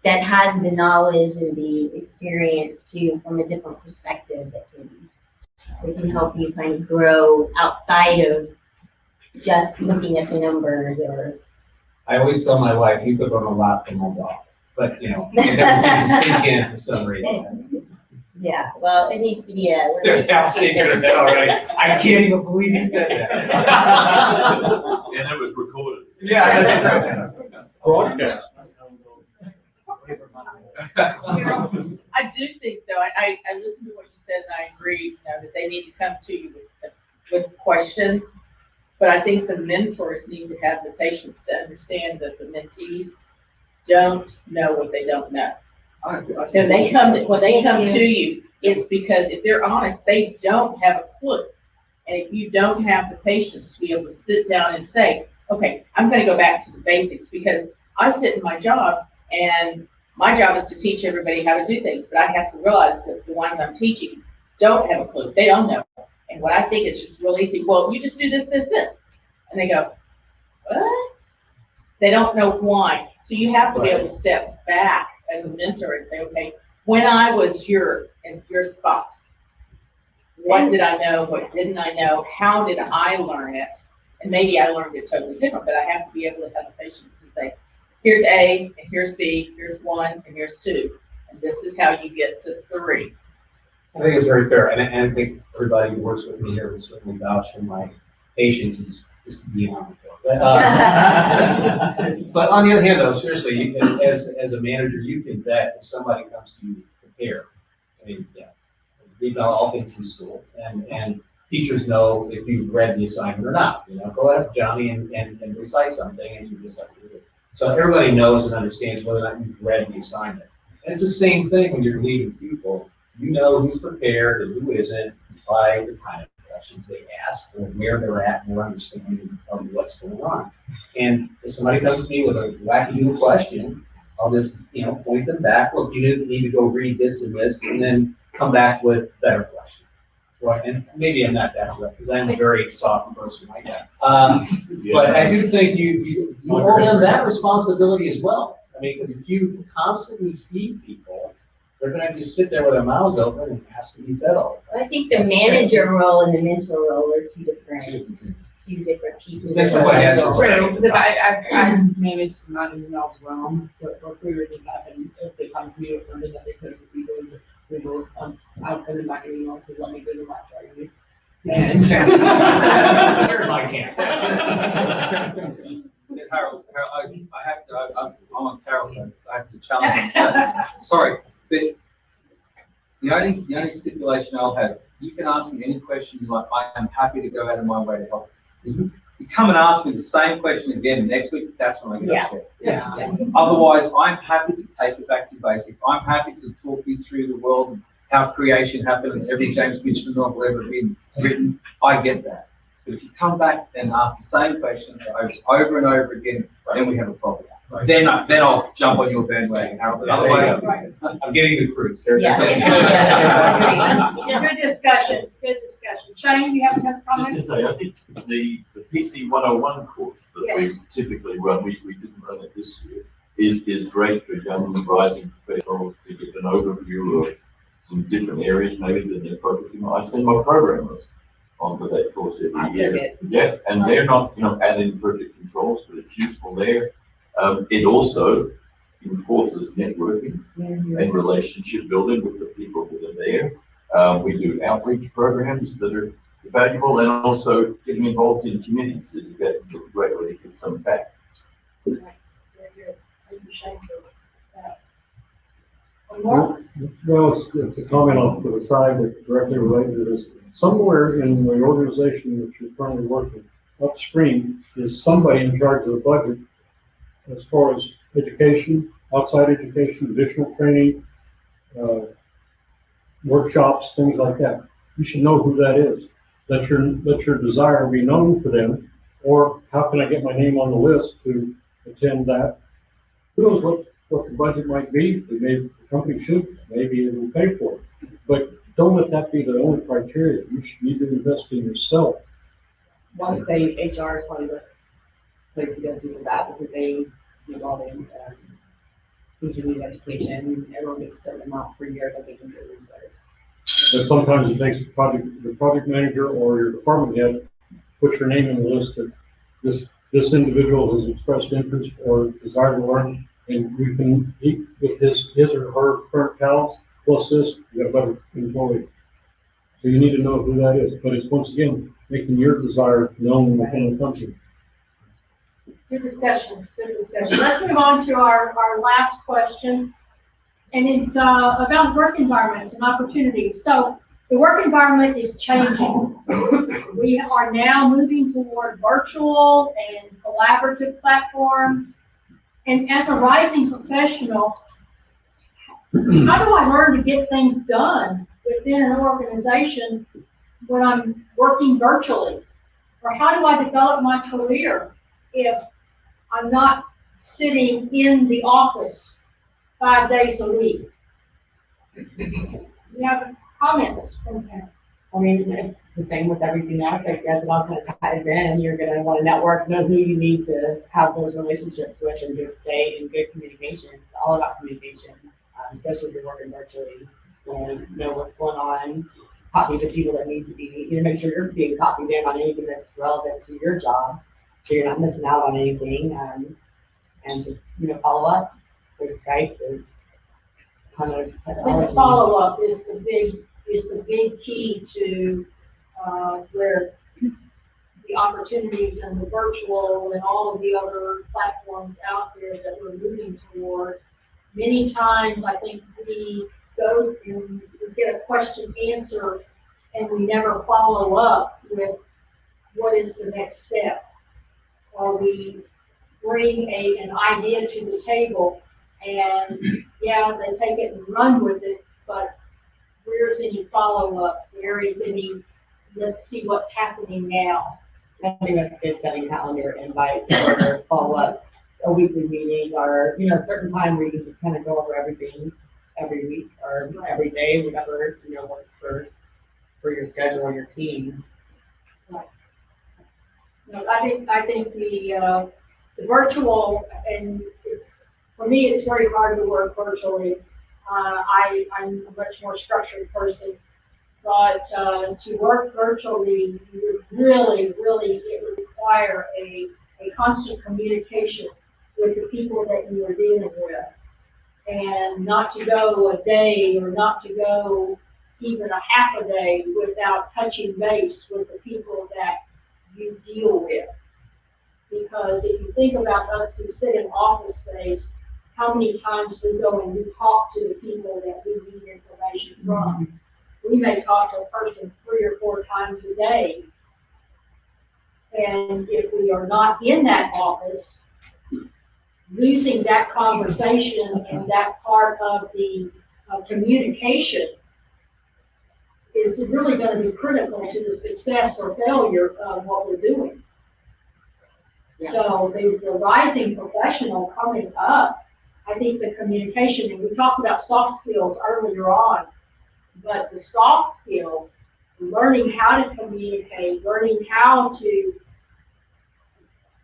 that has the knowledge and the experience too, from a different perspective that can help you kind of grow outside of just looking at the numbers. Or I always tell my wife, you could learn a lot from my dog, but it never seems to sink in for some reason. Yeah, well, it needs to be a They're shaking her head already. I can't even believe you said that. And it was recorded. Yeah, that's true. Broadcast. I do think though, I listened to what you said and I agree, that they need to come to you with questions. But I think the mentors need to have the patience to understand that the mentees don't know what they don't know. So when they come to you, it's because if they're honest, they don't have a clue. And if you don't have the patience to be able to sit down and say, okay, I'm going to go back to the basics, because I sit in my job and my job is to teach everybody how to do things, but I have to realize that the ones I'm teaching don't have a clue. They don't know. And what I think is just really easy, well, you just do this, this, this. And they go, what? They don't know why. So you have to be able to step back as a mentor and say, okay, when I was in your spot, what did I know? What didn't I know? How did I learn it? And maybe I learned it totally different, but I have to be able to have the patience to say, here's A, and here's B, here's 1, and here's 2. And this is how you get to 3. I think it's very fair, and I think everybody who works with me here would certainly vouch for my patience is just beyond. But on the other hand, though, seriously, as a manager, you can vet if somebody comes to you prepared. I mean, yeah, we've done all things through school, and teachers know if you've read the assignment or not. You know, go ahead, Johnny, and recite something, and you just have to do it. So everybody knows and understands whether or not you've read the assignment. And it's the same thing when you're leading people. You know who's prepared and who isn't by the kind of questions they ask or where they're at and their understanding of what's going on. And if somebody comes to me with a wacky question, I'll just, point them back. Look, you need to go read this and this, and then come back with better questions. Right? And maybe I'm not that direct because I'm a very soft person like that. But I do think you owe them that responsibility as well. I mean, because if you constantly feed people, they're going to just sit there with their mouths open and ask to be fed all the time. I think the manager role and the mentor role are two different pieces. That's of the what I puzzle. True, because I've managed not in else realm, but recruiters and stuff, and if they come to me with something that they could have easily just Googled, I'd send them back an email and say, let me Google that for you. And Here's my camp. Harold, I have to, I'm on Carol's side, I have to challenge him. Sorry, but the only stipulation I'll have, you can ask me any question you like, I am happy to go out of my way to help. You come and ask me the same question again next week, that's when I get upset. Yeah. Otherwise, I'm happy to take it back to basics. I'm happy to talk you through the world and how creation happened and every James Mitchell novel ever been written. I get that. But if you come back and ask the same question over and over again, then we have a problem. Right. Then I'll jump on your bandwagon, Harold. But otherwise, I'm getting the fruits. Yes. Good discussion, good discussion. Shane, you have some Just comments? to say, I think the PC 101 course that Yes. we typically run, we didn't run it this year, is great for young rising professionals to get an overview of some different areas maybe that they're focusing on. I send my programmers onto that course every year. Yeah, and they're not, adding project controls, but it's useful there. It also enforces networking and relationship building with the people that are there. We do outreach programs that are valuable, and also getting involved in communities is a great way to give some back. Very good. Thank you, Shane, for that. One more? Well, it's a comment off to the side that directly related to this. Somewhere in the organization that you're currently working, upstream, is somebody in charge of the budget as far as education, outside education, additional training, workshops, things like that. You should know who that is. Let your desire be known to them, or how can I get my name on the list to attend that? Who knows what the budget might be? The company should, maybe it will pay for it. But don't let that be the only criteria. You should need to invest in yourself. one would say HR is probably the best place to go to for that, because they do all the continuing education. Everyone gets a certain amount per year that they can do reimbursed. But sometimes it takes the project manager or your department head, put your name in the list that this individual has expressed interest or desire to learn, and you can meet with his or her current pals, plus this, you got a better employee. So you need to know who that is, but it's once again, making your desire known within the company. Good discussion, good discussion. Let's move on to our last question. And it's about work environments and opportunities. So the work environment is changing. We are now moving toward virtual and collaborative platforms. And as a rising professional, how do I learn to get things done within an organization when I'm working virtually? Or how do I develop my career if I'm not sitting in the office 5 days a week? You have comments from him? I mean, the same with everything else, I guess it all kind of ties in. You're gonna want to network, know who you need to have those relationships with, and just stay in good communication. It's all about communication, especially if you're working virtually. Just want to know what's going on, copy the people that need to be, make sure you're being copied in on anything that's relevant to your job, so you're not missing out on anything. And just, follow up. There's Skype, there's a ton of I think the technology. follow-up is the big key to, where the opportunities and the virtual and all of the other platforms out there that we're moving toward. Many times, I think we go and we get a question answer and we never follow up with what is the next step. Or we bring an idea to the table and yeah, they take it and run with it, but where's any follow-up? Where is any, let's see what's happening now? I think that's good, setting calendar invites or follow up, a weekly meeting, or, a certain time where you can just kind of go over everything every week or every day, whatever, works for your schedule or your team. No, I think the virtual, and for me, it's very hard to work virtually. I'm a much more structured person, but to work virtually, you really, it would require a constant communication with the people that you are dealing with, and not to go a day or not to go even a half a day without touching base with the people that you deal with. Because if you think about us who sit in office space, how many times we go and we talk to the people that we need information from. We may talk to a person 3 or 4 times a day. And if we are not in that office, losing that conversation and that part of the communication is really going to be critical to the success or failure of what we're doing. Yeah. So the rising professional coming up, I think the communication, and we talked about soft skills earlier on, but the soft skills, learning how to communicate, learning how to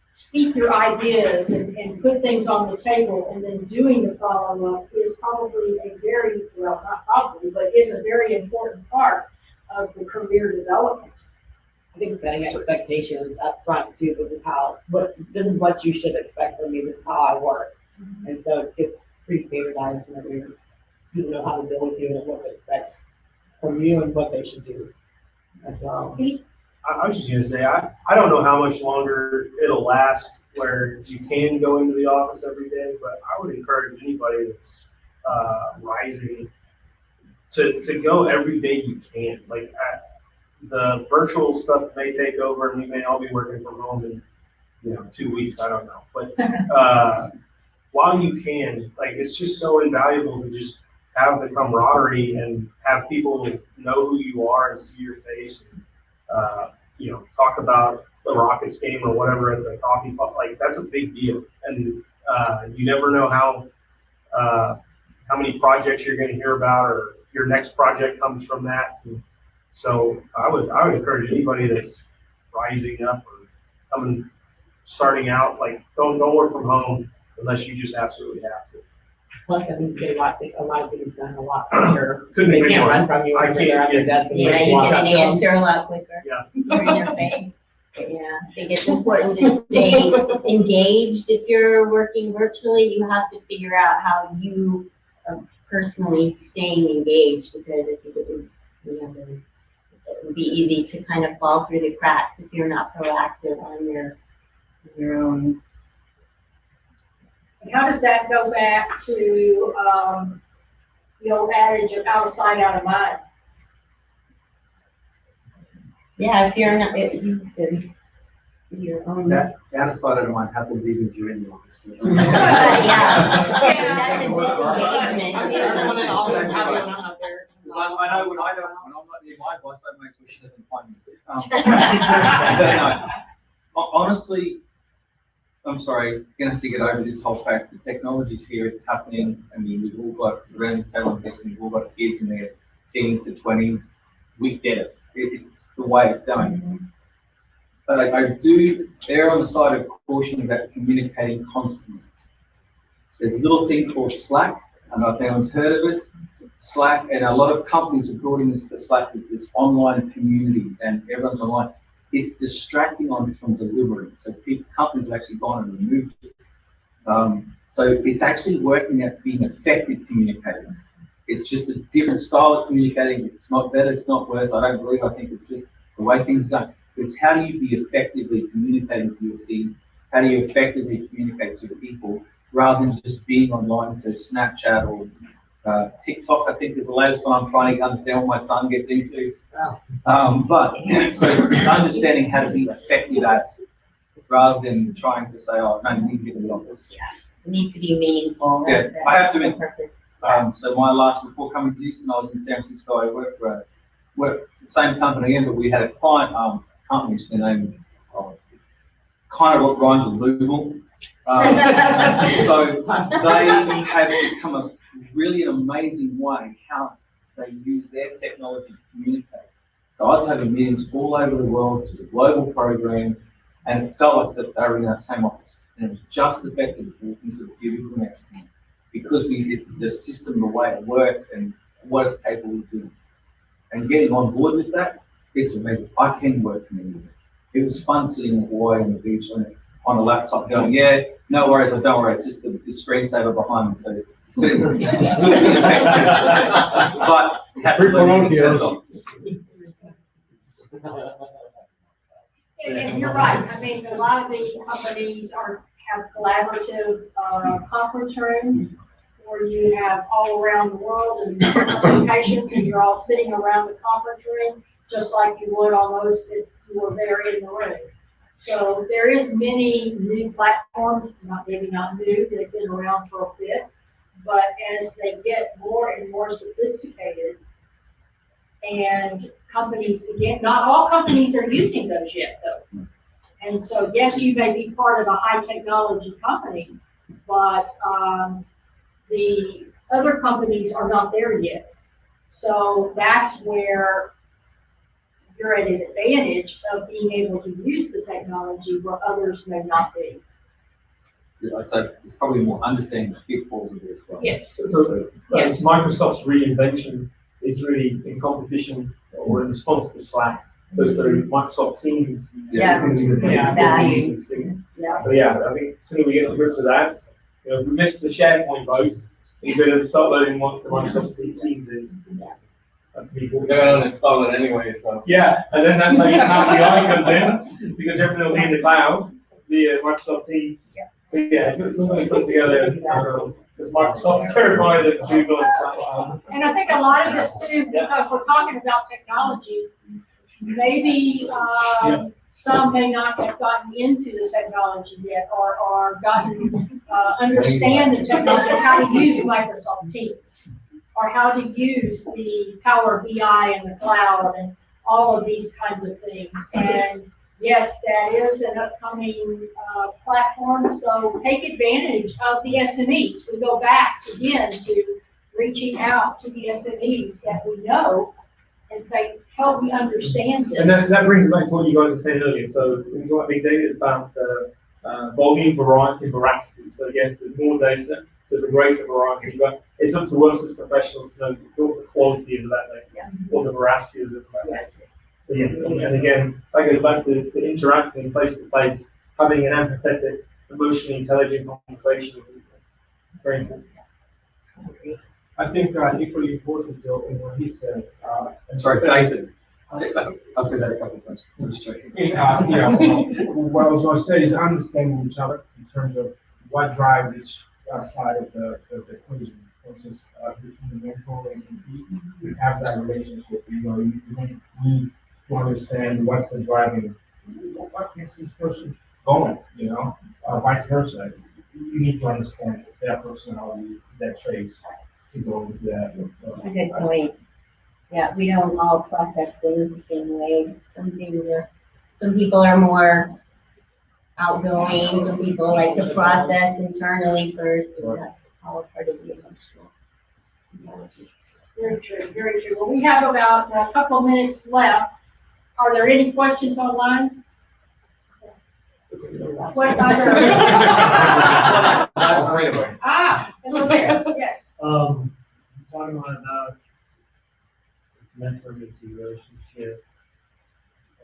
speak your ideas and put things on the table, and then doing the follow-up is probably a very, well, not probably, but is a very important part of the career development. I think setting expectations up front too. This is what you should expect from me. This is how I work. And so it's pretty standardized, and people know how to deal with you and what to expect from you and what they should do as well. I was just gonna say, I don't know how much longer it'll last where you can go into the office every day, but I would encourage anybody that's rising to go every day you can. Like the virtual stuff may take over, and we may all be working from home in 2 weeks. I don't know, but while you can, like, it's just so invaluable to just have the camaraderie and have people know who you are and see your face and talk about the Rockets game or whatever at the coffee pot. Like, that's a big deal, and you never know how many projects you're going to hear about, or your next project comes from that. And so I would encourage anybody that's rising up or starting out, like, don't work from home unless you just absolutely have to. Plus, I think you get a lot of things done a lot quicker. Couldn't They agree can't more. run from you I when they're can't at their get- desk. And Yeah, just you walk get up an to them. answer a lot quicker. Yeah. You're in your face. But yeah, I think it's important to stay engaged. If you're working virtually, you have to figure out how you are personally staying engaged, because I think it would be easy to kind of fall through the cracks if you're not proactive on your own. And how does that go back to the old adage of out of sight, out of mind? Yeah, if you're not, you did your own. That out of sight, out of mind happens even during the office. Yeah, that's a disengagement. I'm sure everyone in the office has one out there. Because I know when I'm not near my boss, I make sure she doesn't find me. But no, honestly, I'm sorry, gonna have to get over this whole fact. The technology's here, it's happening. I mean, we've all got around this table, I'm guessing we've all got kids in their teens to 20s. We get it. it's the way it's going. But I do err on the side of caution about communicating constantly. There's a little thing called Slack. I don't know if anyone's heard of it. Slack, and a lot of companies have brought in this Slack. It's this online community, and everyone's online. It's distracting from delivery. So companies have actually gone and removed it. So it's actually working at being effective communicators. It's just a different style of communicating. It's not better, it's not worse. I don't believe. I think it's just the way things are going. It's how do you be effectively communicating to your team? How do you effectively communicate to the people rather than just being online to Snapchat or TikTok? I think is the latest one. I'm trying to understand what my son gets into. But so it's understanding how to be effective as rather than trying to say, oh, no, you need to get in the office. Yeah, it needs to be meaningful. Yeah, That's I have to the admit, purpose. so my last, before coming to Houston, I was in San Francisco. I worked for the same company again, but we had a client company, which their name, it's kind of what rhymes with Google. So they have become a really an amazing way how they use their technology to communicate. So I was having meetings all over the world to the global program, and it felt like that they were in our same office. And it was just effective walking to the cubicle next to me because we did the system, the way it worked, and what it's capable of doing. And getting on board with that, it's amazing. I can work from anywhere. It was fun sitting in Hawaii on the beach on a laptop going, yeah, no worries, or don't worry, it's just the screensaver behind me. So it's still be effective. But you have to learn to set it off. And you're right, I mean, a lot of these companies have collaborative, conference rooms where you have all around the world and different locations, and you're all sitting around the conference room, just like you would almost if you were there in the room. So there is many new platforms, maybe not new, they've been around for a bit, but as they get more and more sophisticated, and companies begin, not all companies are using those yet though. And so yes, you may be part of a high technology company, but the other companies are not there yet. So that's where you're at an advantage of being able to use the technology where others may not be. Yeah, so it's probably more understanding the pitfalls of it as well. Yes. So Yes. Microsoft's reinvention is really in competition or in response to Slack. So Microsoft Teams. Yeah. is going to be the Yeah. big thing. Yeah. So yeah, I think the sooner we get to grips with that, if we miss the SharePoint vote, you better start loading once the Microsoft Teams is. That's gonna be We're gonna uninstall it anyway, so. Yeah, and then that's how you have the eye comes in, because everything will be in the cloud via Microsoft Teams. So yeah, it's all going to put together, because Microsoft's certified at Google and Slack. And I think a lot of this too, because we're talking about technology, maybe some may not have gotten into the technology yet or gotten, understand the technology, how to use Microsoft Teams or how to use the Power BI and the cloud and all of these kinds of things. And yes, that is an upcoming platform, so take advantage of the SMEs. We go back again to reaching out to the SMEs that we know and say, help me understand this. And that brings me back to what you guys were saying earlier. So when you talk about big data, it's about volume, variety, and veracity. So yes, there's more data, there's a greater variety, but it's up to us as professionals to know the quality of that data or the veracity of that data. Yes. So yes, and again, that goes back to interacting face to face, having an empathetic, emotionally intelligent conversation with people. It's very important. I think equally important though in what he said. Sorry, David. I'll do that a couple of times. I'm just joking. What I was going to say is understanding each other in terms of what drives each side of the equation. For instance, between the mentor and compete, we have that relationship. You need to understand what's been driving, what makes this person going. Vice versa. You need to understand their personality, their traits to go into that. That's a good point. Yeah, we don't all process things the same way. Some people are more outgoing, some people like to process internally first, so that's all part of the emotional intelligence. Very true, very true. Well, we have about a couple minutes left. Are there any questions online? What other? Ah, over there, yes. Talking about mentor mentee relationship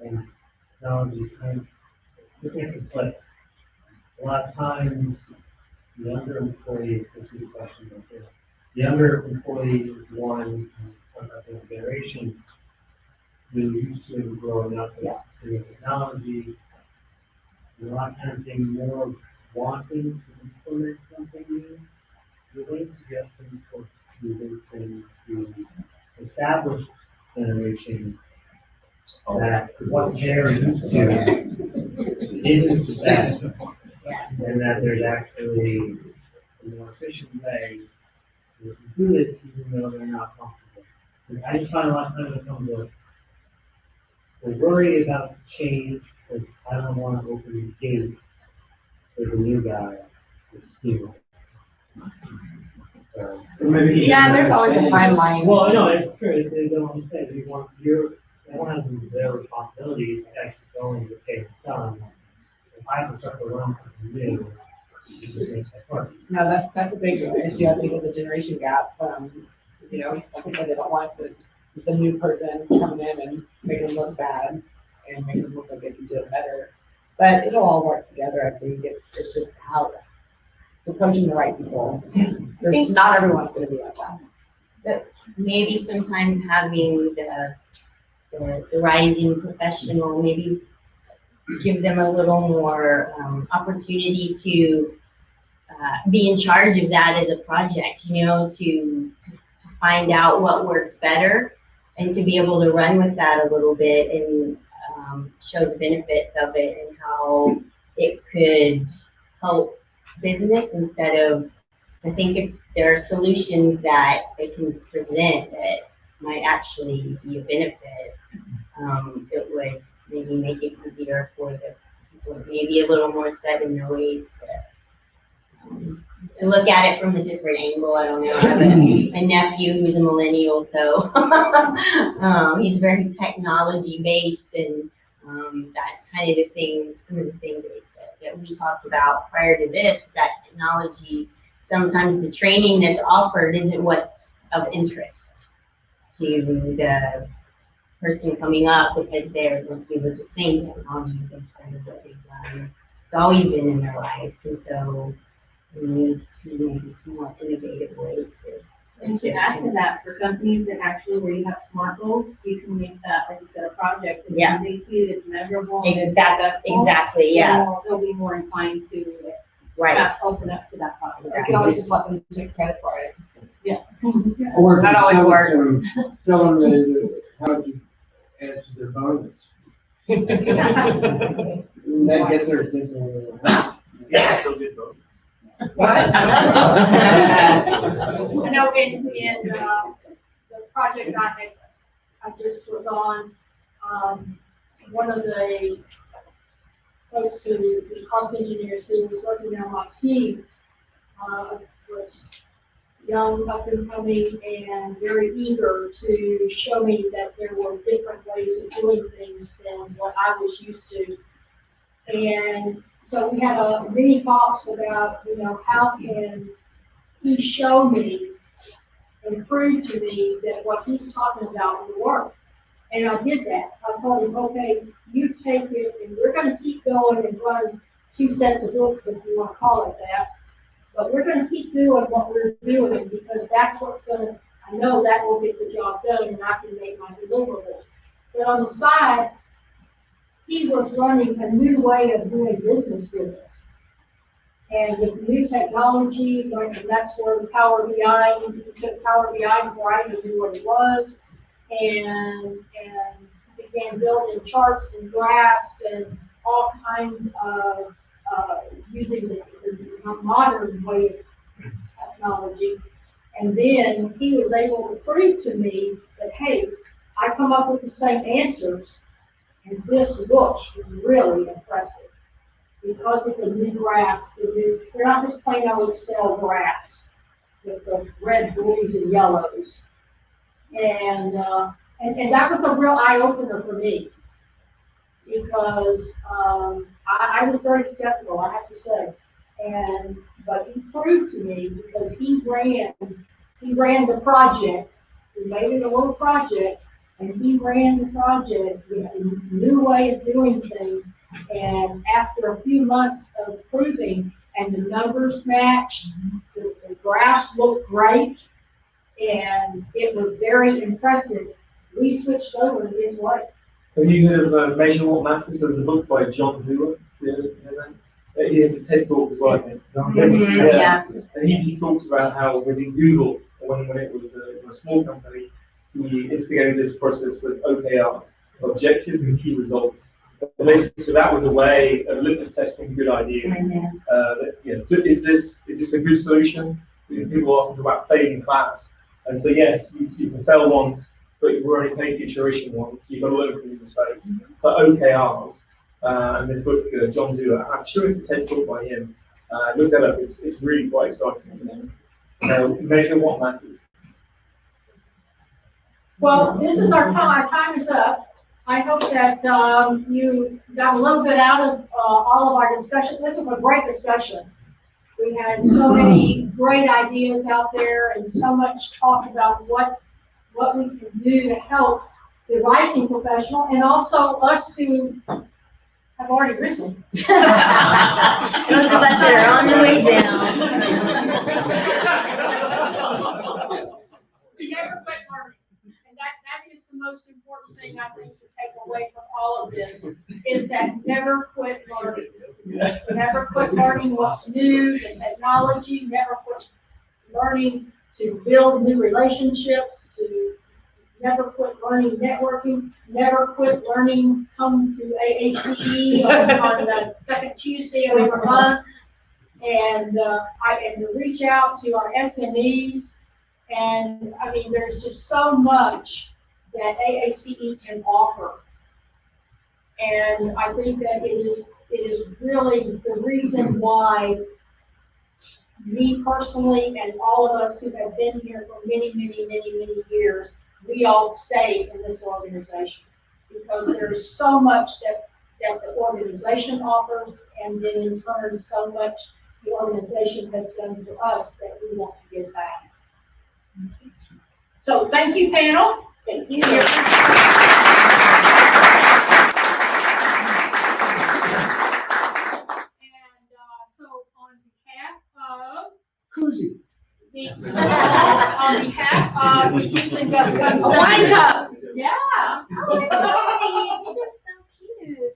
and technology kind of looking at the flip. A lot of times, the younger employee, this is a question right there. The younger employee is one of the generation who used to growing up with technology. A lot of times being more wanting to implement something new. With any suggestions for convincing the established generation that what they're used to isn't the best, Yes. and that there's actually a more efficient way to do this even though they're not comfortable. And I just find a lot of times it comes with, we're worried about change because I don't want to open the gate for the new guy to steal. So, Yeah, there's always a fine line. well, no, it's true. They don't understand. You want everyone has their responsibility to actually go and get things done. If I have to start to learn something new, it just makes that hard. No, that's a big issue, I think, with the generation gap. You know, like I said, they don't want the new person coming in and making them look bad and making them look like they can do it better. But it'll all work together. I think it's just how it's approaching the right people. Not everyone's going to be like that. But maybe sometimes having the rising professional, maybe give them a little more opportunity to be in charge of that as a project, you know, to find out what works better and to be able to run with that a little bit and show the benefits of it and how it could help business instead of, I think if there are solutions that they can present that might actually be a benefit, it would maybe make it easier for the people, maybe a little more set in their ways to look at it from a different angle. I don't know. I have a nephew who's a millennial, so he's very technology based, and that's kind of the thing. Some of the things that we talked about prior to this is that technology. Sometimes the training that's offered isn't what's of interest to the person coming up because they're, like you were just saying, technology has been kind of what they've done. It's always been in their life, and so it needs to maybe some more innovative ways to. And to add to that, for companies that actually where you have SMART goals, you can make that, like you said, a project. And when they see it, it's measurable. And Exactly, yeah. They'll be more inclined to open up to that project. You can always just let them take credit for it. Yeah. Or That always tell works. them- Tell them how to answer their bonus. That gets her thinking. Yeah, still good though. What? I know in the project I just was on, one of the folks the cost engineers who was working on my team, was young, up and coming, and very eager to show me that there were different ways of doing things than what I was used to. And so we had a mini talks about, you know, how can he show me and prove to me that what he's talking about will work. And I did that. I told him, okay, you take it and we're gonna keep going and run 2 sets of books if you wanna call it that. But we're gonna keep doing what we're doing because that's what's gonna, I know that will get the job done and I can make my deliverables. But on the side, he was running a new way of doing business with us. And with new technology, and that's where the Power BI, he took Power BI before I even knew what it was, and began building charts and graphs and all kinds of using the modern way of technology. And then he was able to prove to me that, hey, I come up with the same answers, and this looks really impressive. Because of the new graphs, they're not just plain old Excel graphs with the red, blues, and yellows. And that was a real eye-opener for me. because, I was very skeptical, I have to say. But he proved to me because he ran the project. We made it a little project, and he ran the project with a new way of doing things. And after a few months of proving, and the numbers matched, the graphs looked great, and it was very impressive, we switched over to his way. Have you heard of Measure What Matters? There's a book by John Dewar. He has a TED talk as well, I think. Yeah. And he talks about how within Google, when it was a small company, he instigated this process of OKRs, objectives and key results. So basically, that was a way of litmus testing good ideas. Is this a good solution? People often talk about failing fast. And so yes, you can fail once, but you've already paid for iteration once. You've got to learn from your mistakes. So OKRs, and this book, John Dewar, I'm sure it's a TED talk by him. Look that up, it's really quite exciting. Measure what matters. Well, this is our time is up. I hope that you got a little bit out of all of our discussion. This was a great discussion. We had so many great ideas out there and so much talk about what we can do to help the rising professional and also us who have already risen. Those of us that are on the way down. Never quit learning. And that is the most important thing I think to take away from all of this, is that never quit learning. Never quit learning what's new, the technology, never quit learning to build new relationships, never quit learning networking, never quit learning, come to AACE on the second Tuesday of every month, and to reach out to our SMEs. And I mean, there's just so much that AACE can offer. And I think that it is really the reason why me personally and all of us who have been here for many, many, many, many years, we all stay in this organization, because there's so much that the organization offers, and then in turn so much the organization has done for us that we want to give back. So thank you, panel. Thank you. On behalf of the Houston Government. Wine cup. Yeah. Oh my God, these are so cute.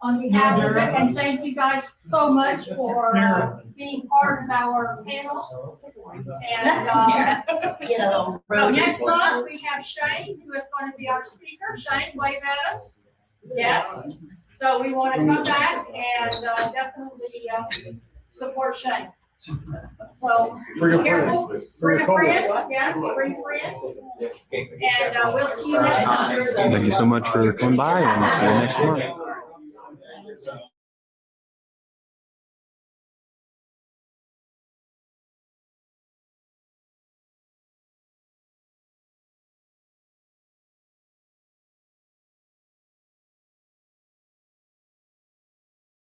On behalf of it, and thank you guys so much for being part of our panel. And so next month we have Shane, who is going to be our speaker. Shane, wave at us. Yes. So we want to come back and definitely support Shane. So Bring a careful, friend. bring a friend, yes, bring a friend. And we'll see you next month. Thank you so much for coming by, and see you next month.